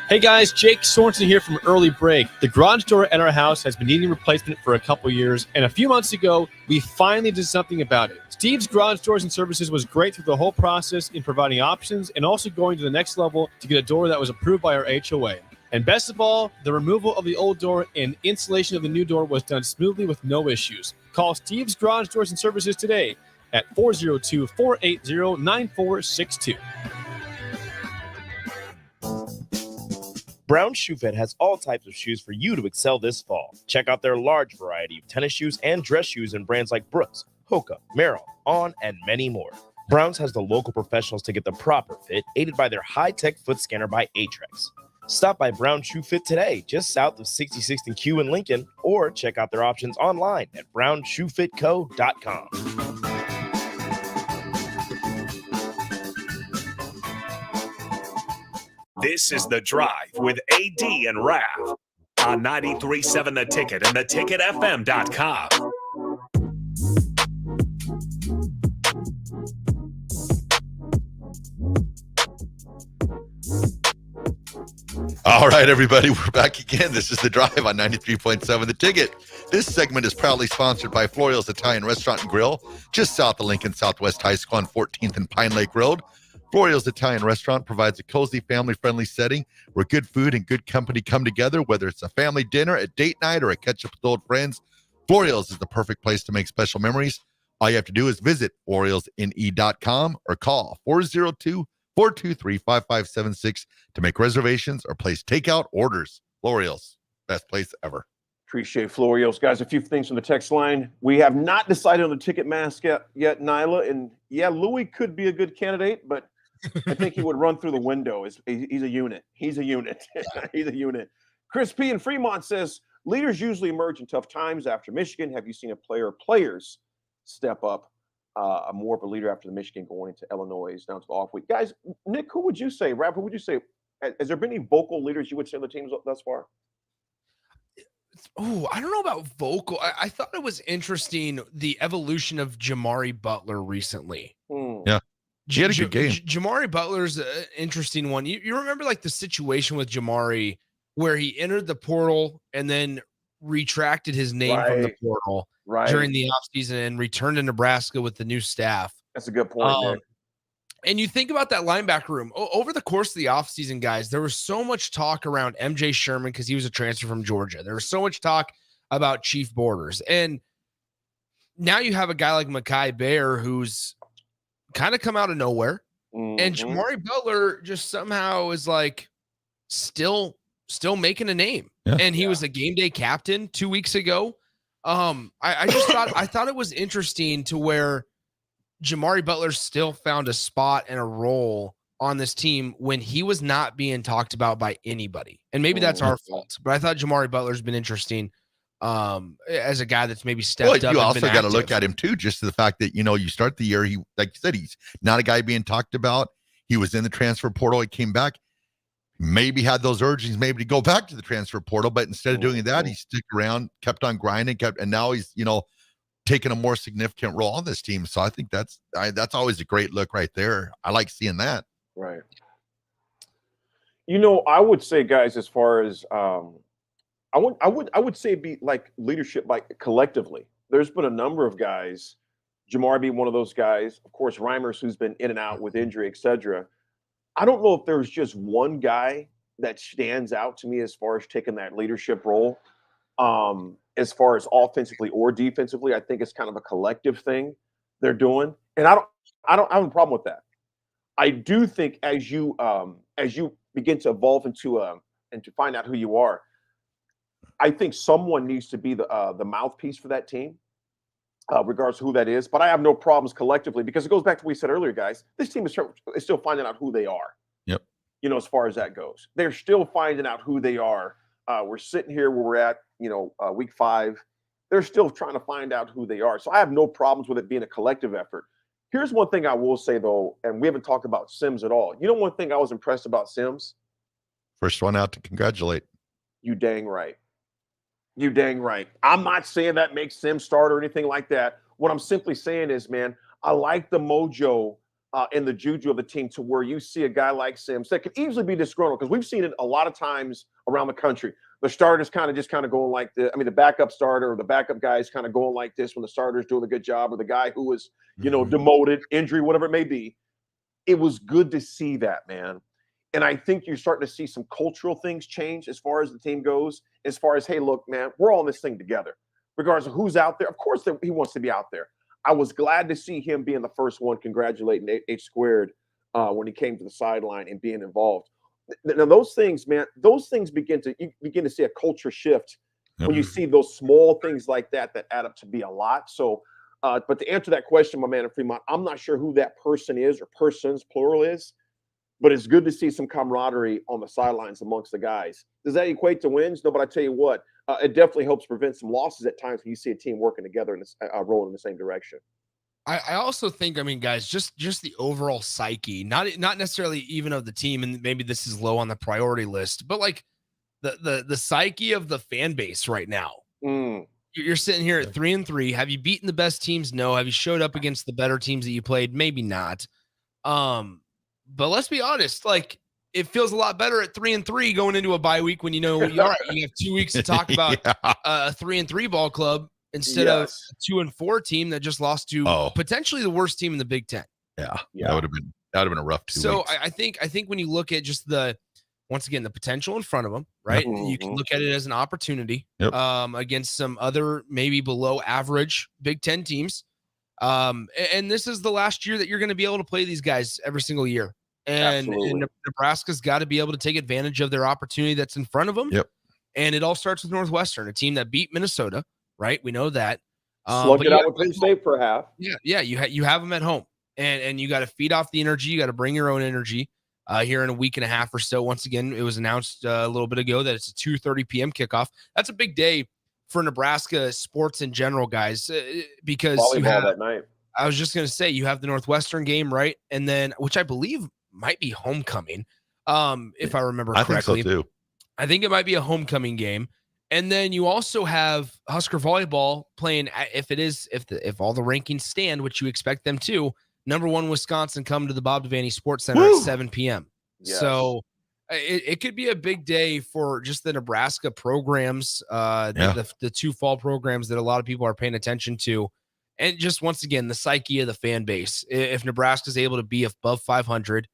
Hey guys, Jake Sorensen here from Early Break. The garage door at our house has been needing replacement for a couple years, and a few months ago, we finally did something about it. Steve's Garage Doors and Services was great through the whole process in providing options and also going to the next level to get a door that was approved by our HOA. And best of all, the removal of the old door and installation of the new door was done smoothly with no issues. Call Steve's Garage Doors and Services today at 402-480-9462. Brown Shoe Fit has all types of shoes for you to excel this fall. Check out their large variety of tennis shoes and dress shoes in brands like Brooks, Hoka, Merrell, On, and many more. Browns has the local professionals to get the proper fit, aided by their high-tech foot scanner by Aetrex. Stop by Brown Shoe Fit today, just south of 66th and Q in Lincoln, or check out their options online at brownshoefitco.com. This is The Drive with AD and Raff on 93.7 The Ticket and theticketfm.com. All right, everybody, we're back again. This is The Drive on 93.7 The Ticket. This segment is proudly sponsored by Florial's Italian Restaurant and Grill, just south of Lincoln Southwest High School on 14th and Pine Lake Road. Florial's Italian Restaurant provides a cozy, family-friendly setting where good food and good company come together, whether it's a family dinner, a date night, or a catch-up with old friends. Florial's is the perfect place to make special memories. All you have to do is visit FlorialsNE.com or call 402-423-5576 to make reservations or place takeout orders. Florial's, best place ever. Appreciate Florial's. Guys, a few things from the text line. We have not decided on the ticket mascot yet, Nyla. And yeah, Louis could be a good candidate, but I think he would run through the window. He's a unit. He's a unit. He's a unit. Chris P. in Fremont says, leaders usually emerge in tough times after Michigan. Have you seen a players step up more of a leader after the Michigan going into Illinois down to the off week? Guys, Nick, who would you say, Raff, who would you say, has there been any vocal leaders you would say on the teams thus far? Oh, I don't know about vocal. I thought it was interesting, the evolution of Jamari Butler recently. Yeah. He had a good game. Jamari Butler's an interesting one. You remember like the situation with Jamari where he entered the portal and then retracted his name from the portal during the offseason and returned to Nebraska with the new staff. That's a good point, Nick. And you think about that linebacker room over the course of the offseason, guys, there was so much talk around MJ Sherman because he was a transfer from Georgia. There was so much talk about Chief Borders. And now you have a guy like Mekhi Bear who's kind of come out of nowhere. And Jamari Butler just somehow is like still making a name. Yeah. And he was a game day captain 2 weeks ago. I just thought it was interesting to where Jamari Butler still found a spot and a role on this team when he was not being talked about by anybody. And maybe that's our fault, but I thought Jamari Butler's been interesting as a guy that's maybe stepped up. You also got to look at him too, just the fact that, you start the year, he, like you said, he's not a guy being talked about. He was in the transfer portal. He came back, maybe had those urgings, maybe to go back to the transfer portal, but instead of doing that, he stuck around, kept on grinding, and now he's, taking a more significant role on this team. So I think that's always a great look right there. I like seeing that. Right. I would say, guys, as far as I would say be like leadership, like collectively. There's been a number of guys, Jamar being one of those guys, of course, Reimers, who's been in and out with injury, etc. I don't know if there's just one guy that stands out to me as far as taking that leadership role. As far as offensively or defensively, I think it's kind of a collective thing they're doing, and I don't have a problem with that. I do think as you begin to evolve into and to find out who you are, I think someone needs to be the mouthpiece for that team, regardless of who that is. But I have no problems collectively because it goes back to what we said earlier, guys. This team is still finding out who they are. Yep. As far as that goes, they're still finding out who they are. We're sitting here where we're at, week 5. They're still trying to find out who they are. So I have no problems with it being a collective effort. Here's one thing I will say, though, and we haven't talked about Sims at all. One thing I was impressed about Sims? First one out to congratulate. You dang right. You dang right. I'm not saying that makes Sims start or anything like that. What I'm simply saying is, man, I like the mojo and the juju of the team to where you see a guy like Sims that could easily be disgruntled, because we've seen it a lot of times around the country. The starter's kind of going like the backup starter or the backup guy is kind of going like this when the starter's doing a good job, or the guy who was, demoted, injury, whatever it may be. It was good to see that, man. And I think you're starting to see some cultural things change as far as the team goes, as far as, hey, look, man, we're all in this thing together. Regardless of who's out there, of course he wants to be out there. I was glad to see him being the first one congratulating H squared when he came to the sideline and being involved. Now, those things, man, you begin to see a culture shift when you see those small things like that add up to be a lot. So, but to answer that question, my man in Fremont, I'm not sure who that person is, or persons, plural, is, but it's good to see some camaraderie on the sidelines amongst the guys. Does that equate to wins? No, but I tell you what, it definitely helps prevent some losses at times when you see a team working together and rolling in the same direction. I also think, guys, just the overall psyche, not necessarily even of the team, and maybe this is low on the priority list, but like the psyche of the fan base right now. You're sitting here at 3-3. Have you beaten the best teams? No. Have you showed up against the better teams that you played? Maybe not. But let's be honest, like, it feels a lot better at 3-3 going into a bye week when you have 2 weeks to talk about a 3-3 ball club instead of a 2-4 team that just lost to potentially the worst team in the Big Ten. Yeah. That would have been a rough 2 weeks. So I think when you look at just once again, the potential in front of them, right? Yep. You can look at it as an opportunity against some other maybe below average Big Ten teams. And this is the last year that you're going to be able to play these guys every single year. And Nebraska's got to be able to take advantage of their opportunity that's in front of them. Yep. And it all starts with Northwestern, a team that beat Minnesota, right? We know that. Slug it out with Penn State for half. Yeah. You have them at home, and you got to feed off the energy. You got to bring your own energy. Here in a week and a half or so. Once again, it was announced a little bit ago that it's a 2:30 p.m. kickoff. That's a big day for Nebraska sports in general, guys, because volleyball that night. I was just going to say, you have the Northwestern game, right? And then, which I believe might be homecoming, if I remember correctly. I think so too. I think it might be a homecoming game. And then you also have Husker volleyball playing, if all the rankings stand, which you expect them to, number 1 Wisconsin come to the Bob Devaney Sports Center at 7 p.m. Yes. So it could be a big day for just the Nebraska programs, the 2 fall programs that a lot of people are paying attention to. And just once again, the psyche of the fan base. If Nebraska is able to be above 500,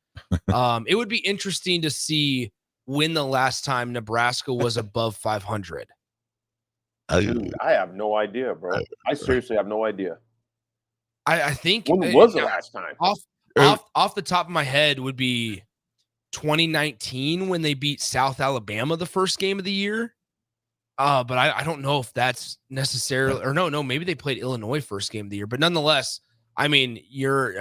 it would be interesting to see when the last time Nebraska was above 500. Dude, I have no idea, bro. I seriously have no idea. I think when was the last time? Off the top of my head would be 2019 when they beat South Alabama the first game of the year. But I don't know if that's necessarily, or no, maybe they played Illinois first game of the year. But nonetheless, I mean, you're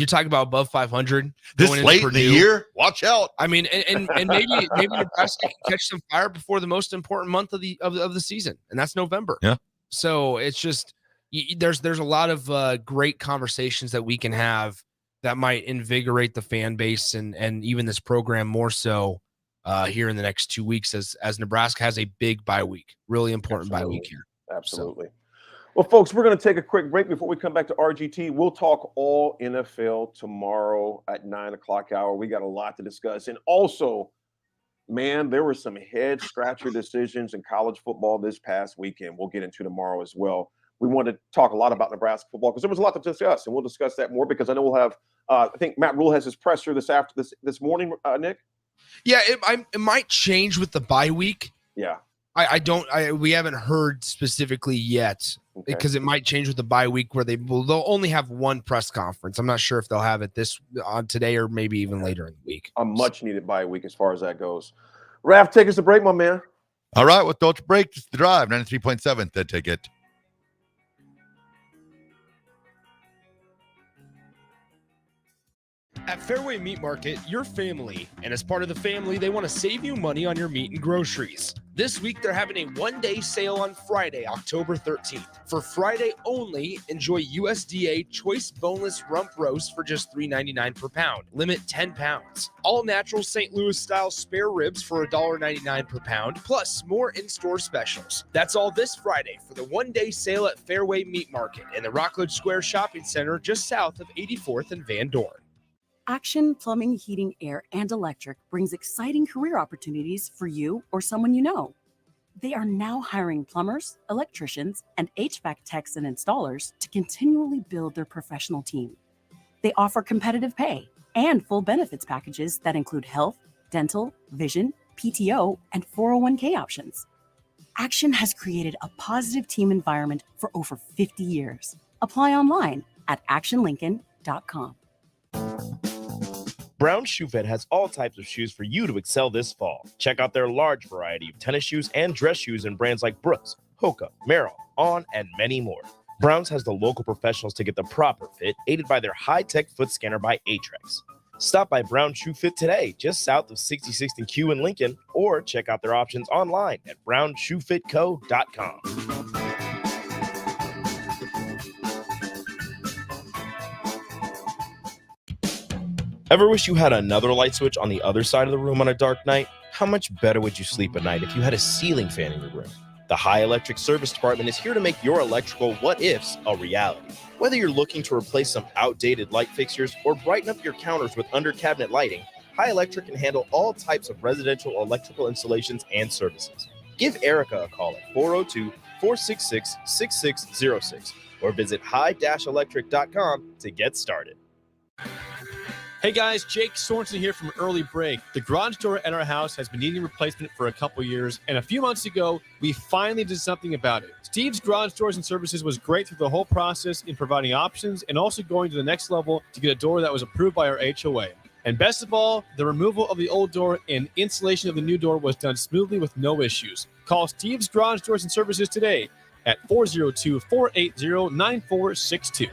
talking about above 500 this late in the year. Watch out. I mean, and maybe Nebraska can catch some fire before the most important month of the season, and that's November. Yeah. So it's just there's a lot of great conversations that we can have that might invigorate the fan base and even this program more so here in the next 2 weeks as Nebraska has a big bye week, really important bye week here. Absolutely. Well, folks, we're going to take a quick break before we come back to RGT. We'll talk all NFL tomorrow at 9 o'clock hour. We got a lot to discuss. And also, man, there were some head scratcher decisions in college football this past weekend. We'll get into tomorrow as well. We want to talk a lot about Nebraska football because there was a lot to discuss, and we'll discuss that more because I know we'll have I think Matt Rule has his presser this morning, Nick. Yeah, it might change with the bye week. Yeah. We haven't heard specifically yet because it might change with the bye week where they'll only have one press conference. I'm not sure if they'll have it on today or maybe even later in the week. A much needed bye week as far as that goes. Raff, take us a break, my man. All right, well, don't break. It's The Drive, 93.7, The Ticket. At Fairway Meat Market, you're family, and as part of the family, they want to save you money on your meat and groceries. This week, they're having a one-day sale on Friday, October 13th. For Friday only, enjoy USDA Choice Boneless Rump Roast for just $3.99 per pound. Limit 10 pounds. All natural St. Louis-style spare ribs for $1.99 per pound, plus more in-store specials. That's all this Friday for the one-day sale at Fairway Meat Market in the Rockledge Square Shopping Center just south of 84th and Van Dorn. Action Plumbing, Heating, Air, and Electric brings exciting career opportunities for you or someone you know. They are now hiring plumbers, electricians, and HVAC techs and installers to continually build their professional team. They offer competitive pay and full benefits packages that include health, dental, vision, PTO, and 401k options. Action has created a positive team environment for over 50 years. Apply online at actionlincoln.com. Brown Shoe Fit has all types of shoes for you to excel this fall. Check out their large variety of tennis shoes and dress shoes in brands like Brooks, Hoka, Merrell, On, and many more. Browns has the local professionals to get the proper fit, aided by their high-tech foot scanner by Aetrex. Stop by Brown Shoe Fit today, just south of 66th and Q in Lincoln, or check out their options online at brownshoefitco.com. Ever wish you had another light switch on the other side of the room on a dark night? How much better would you sleep at night if you had a ceiling fan in your room? The High Electric Service Department is here to make your electrical what-ifs a reality. Whether you're looking to replace some outdated light fixtures or brighten up your counters with under-cabinet lighting, High Electric can handle all types of residential electrical installations and services. Give Erica a call at 402-466-6606 or visit high-electric.com to get started. Hey guys, Jake Sorensen here from Early Break. The garage door at our house has been needing replacement for a couple years, and a few months ago, we finally did something about it. Steve's Garage Doors and Services was great through the whole process in providing options and also going to the next level to get a door that was approved by our HOA. And best of all, the removal of the old door and installation of the new door was done smoothly with no issues. Call Steve's Garage Doors and Services today at 402-480-9462.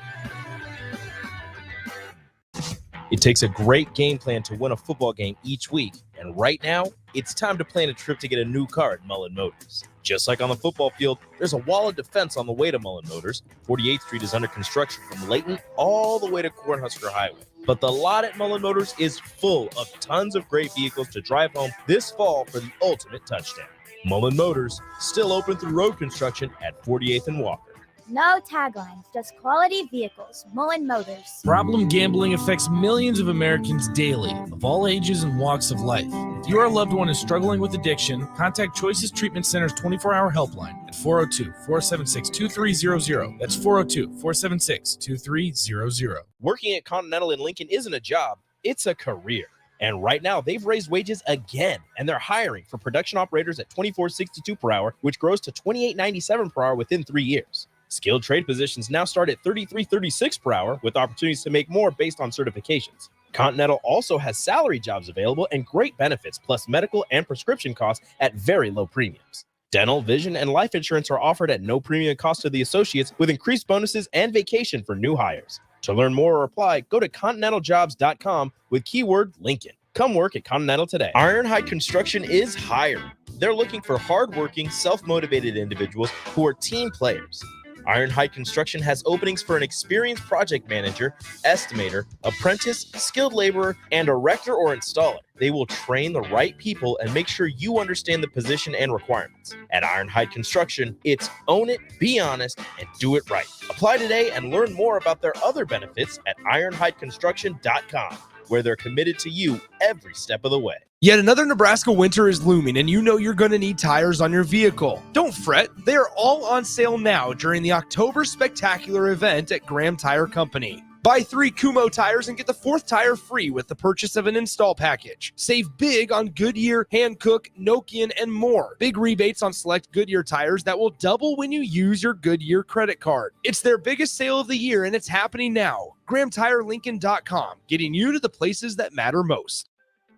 It takes a great game plan to win a football game each week, and right now, it's time to plan a trip to get a new car at Mullen Motors. Just like on the football field, there's a wall of defense on the way to Mullen Motors. 48th Street is under construction from Layton all the way to Cornhusker Highway. But the lot at Mullen Motors is full of tons of great vehicles to drive home this fall for the ultimate touchdown. Mullen Motors, still open through road construction at 48th and Walker. No taglines, just quality vehicles. Mullen Motors. Problem gambling affects millions of Americans daily, of all ages and walks of life. If your loved one is struggling with addiction, contact Choices Treatment Center's 24-hour helpline at 402-476-2300. That's 402-476-2300. Working at Continental in Lincoln isn't a job, it's a career. And right now, they've raised wages again, and they're hiring for production operators at $24.62 per hour, which grows to $28.97 per hour within 3 years. Skilled trade positions now start at $33.36 per hour, with opportunities to make more based on certifications. Continental also has salary jobs available and great benefits, plus medical and prescription costs at very low premiums. Dental, vision, and life insurance are offered at no premium cost to the associates, with increased bonuses and vacation for new hires. To learn more or apply, go to continentaljobs.com with keyword Lincoln. Come work at Continental today. Ironhide Construction is hiring. They're looking for hardworking, self-motivated individuals who are team players. Ironhide Construction has openings for an experienced project manager, estimator, apprentice, skilled laborer, and erector or installer. They will train the right people and make sure you understand the position and requirements. At Ironhide Construction, it's own it, be honest, and do it right. Apply today and learn more about their other benefits at ironhideconstruction.com, where they're committed to you every step of the way. Yet another Nebraska winter is looming, and you know you're going to need tires on your vehicle. Don't fret, they are all on sale now during the October Spectacular event at Graham Tire Company. Buy 3 Kumo tires and get the 4th tire free with the purchase of an install package. Save big on Goodyear, Hankook, Nokian, and more. Big rebates on select Goodyear tires that will double when you use your Goodyear credit card. It's their biggest sale of the year, and it's happening now. GrahamTireLincoln.com, getting you to the places that matter most.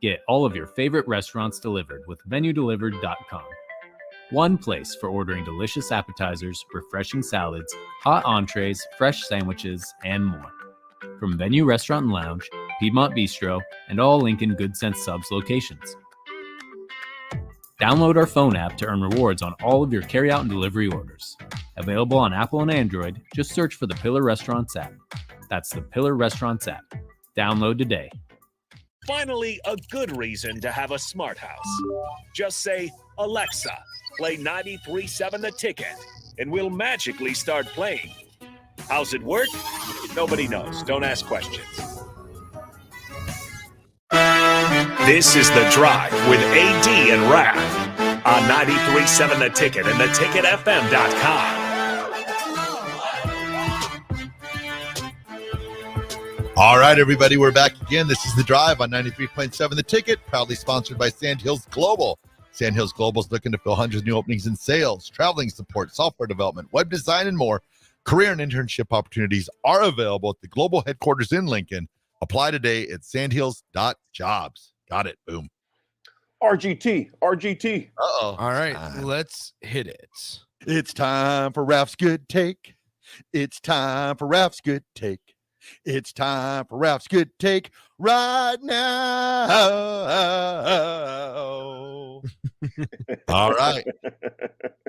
Get all of your favorite restaurants delivered with VenueDelivered.com. One place for ordering delicious appetizers, refreshing salads, hot entrees, fresh sandwiches, and more. From Venue Restaurant and Lounge, Piedmont Bistro, and all Lincoln Good Sense Subs locations. Download our phone app to earn rewards on all of your carryout and delivery orders. Available on Apple and Android, just search for the Pillar Restaurants app. That's the Pillar Restaurants app. Download today. Finally, a good reason to have a smart house. Just say, Alexa, play 93.7 The Ticket, and we'll magically start playing. How's it work? Nobody knows. Don't ask questions. This is The Drive with AD and Raff on 93.7 The Ticket and theticketfm.com. All right, everybody, we're back again. This is The Drive on 93.7 The Ticket, proudly sponsored by Sandhills Global. Sandhills Global is looking to fill hundreds of new openings in sales, traveling support, software development, web design, and more. Career and internship opportunities are available at the global headquarters in Lincoln. Apply today at sandhills.jobs. Got it. Boom. RGT. Uh-oh. All right, let's hit it. It's time for Raff's Good Take. It's time for Raff's Good Take. It's time for Raff's Good Take right now. All right.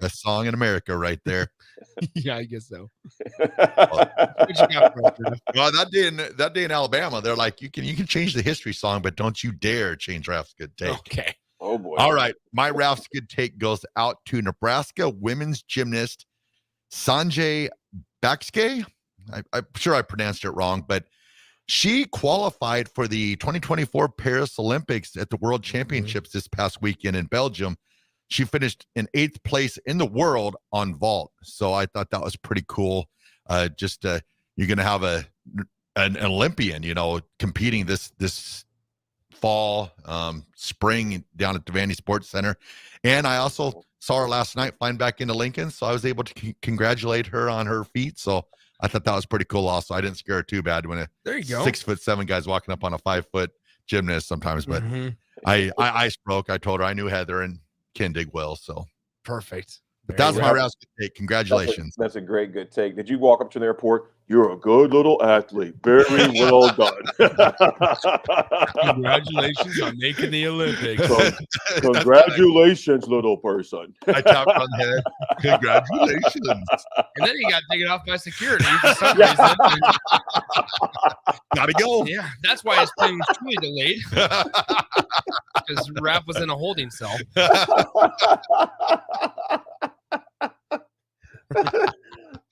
Best song in America right there. Yeah, I guess so. Well, that day in Alabama, they're like, you can change the history song, but don't you dare change Raff's Good Take. Okay. Oh, boy. All right. My Raff's Good Take goes out to Nebraska women's gymnast Sanjay Bakske. I'm sure I pronounced it wrong, but she qualified for the 2024 Paris Olympics at the World Championships this past weekend in Belgium. She finished in 8th place in the world on vault. So I thought that was pretty cool. You're going to have an Olympian, competing this fall, spring down at the Vandy Sports Center. And I also saw her last night flying back into Lincoln. So I was able to congratulate her on her feat. So I thought that was pretty cool. Also, I didn't scare her too bad when there you go. 6'7" guy's walking up on a 5-foot gymnast sometimes. But I ice broke. I told her I knew Heather and Ken dig well. So perfect. But that's my Raff's Good Take. Congratulations. That's a great good take. Did you walk up to the airport? You're a good little athlete. Very well done. Congratulations on making the Olympics. Congratulations, little person. I tapped on the head. Congratulations. And then he got taken off by security for some reason. Gotta go. Yeah, that's why his plane was truly delayed. Because Raff was in a holding cell.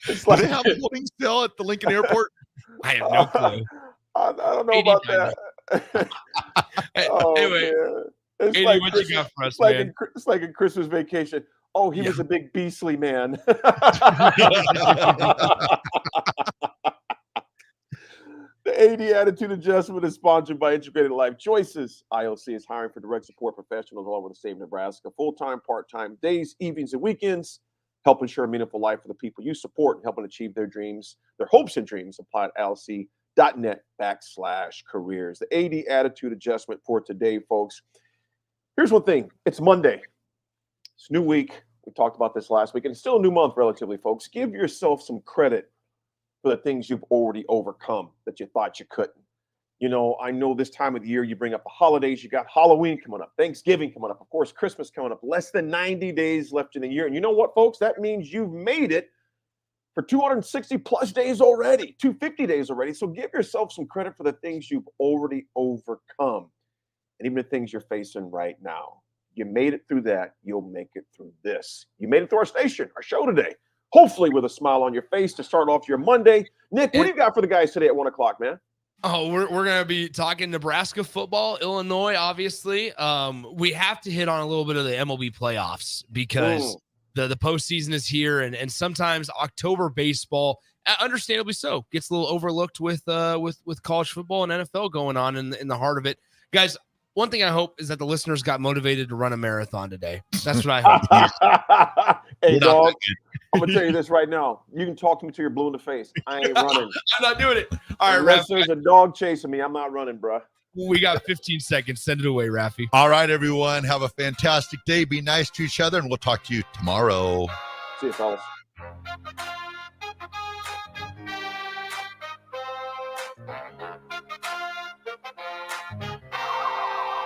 It's Do they have a holding cell at the Lincoln Airport? I have no clue. I don't know about that. Anyway, man. It's 80, like what Christmas, you got for us, it's like man? it's like a Christmas Vacation. Oh, he was a big beastly man. The AD Attitude Adjustment is sponsored by Integrated Life Choices. ILC is hiring for direct support professionals all over the state of Nebraska, full-time, part-time, days, evenings, and weekends. Help ensure a meaningful life for the people you support and helping achieve their dreams, their hopes and dreams. Apply at ilc.net/careers. The AD Attitude Adjustment for today, folks. Here's one thing. It's Monday. It's a new week. We talked about this last week, and it's still a new month relatively, folks. Give yourself some credit for the things you've already overcome that you thought you couldn't. You know, I know this time of the year you bring up the holidays. You got Halloween coming up, Thanksgiving coming up, of course, Christmas coming up. Less than 90 days left in the year. And you know what, folks? That means you've made it for 260 plus days already, 250 days already. So give yourself some credit for the things you've already overcome and even the things you're facing right now. You made it through that. You'll make it through this. You made it through our station, our show today. Hopefully with a smile on your face to start off your Monday. Nick, what do you got for the guys today at 1 o'clock, man? Oh, we're going to be talking Nebraska football, Illinois, obviously. We have to hit on a little bit of the MLB playoffs because the postseason is here, and sometimes October baseball, understandably so, gets a little overlooked with college football and NFL going on in the heart of it. Guys, one thing I hope is that the listeners got motivated to run a marathon today. That's what I hope. Hey, dog, I'm going to tell you this right now. You can talk to me till you're blue in the face. I ain't running. I'm not doing it. All right, Unless Raff. there's a dog chasing me, I'm not running, bro. We got 15 seconds. Send it away, Raffy. All right, everyone. Have a fantastic day. Be nice to each other, and we'll talk to you tomorrow. See you, fellas.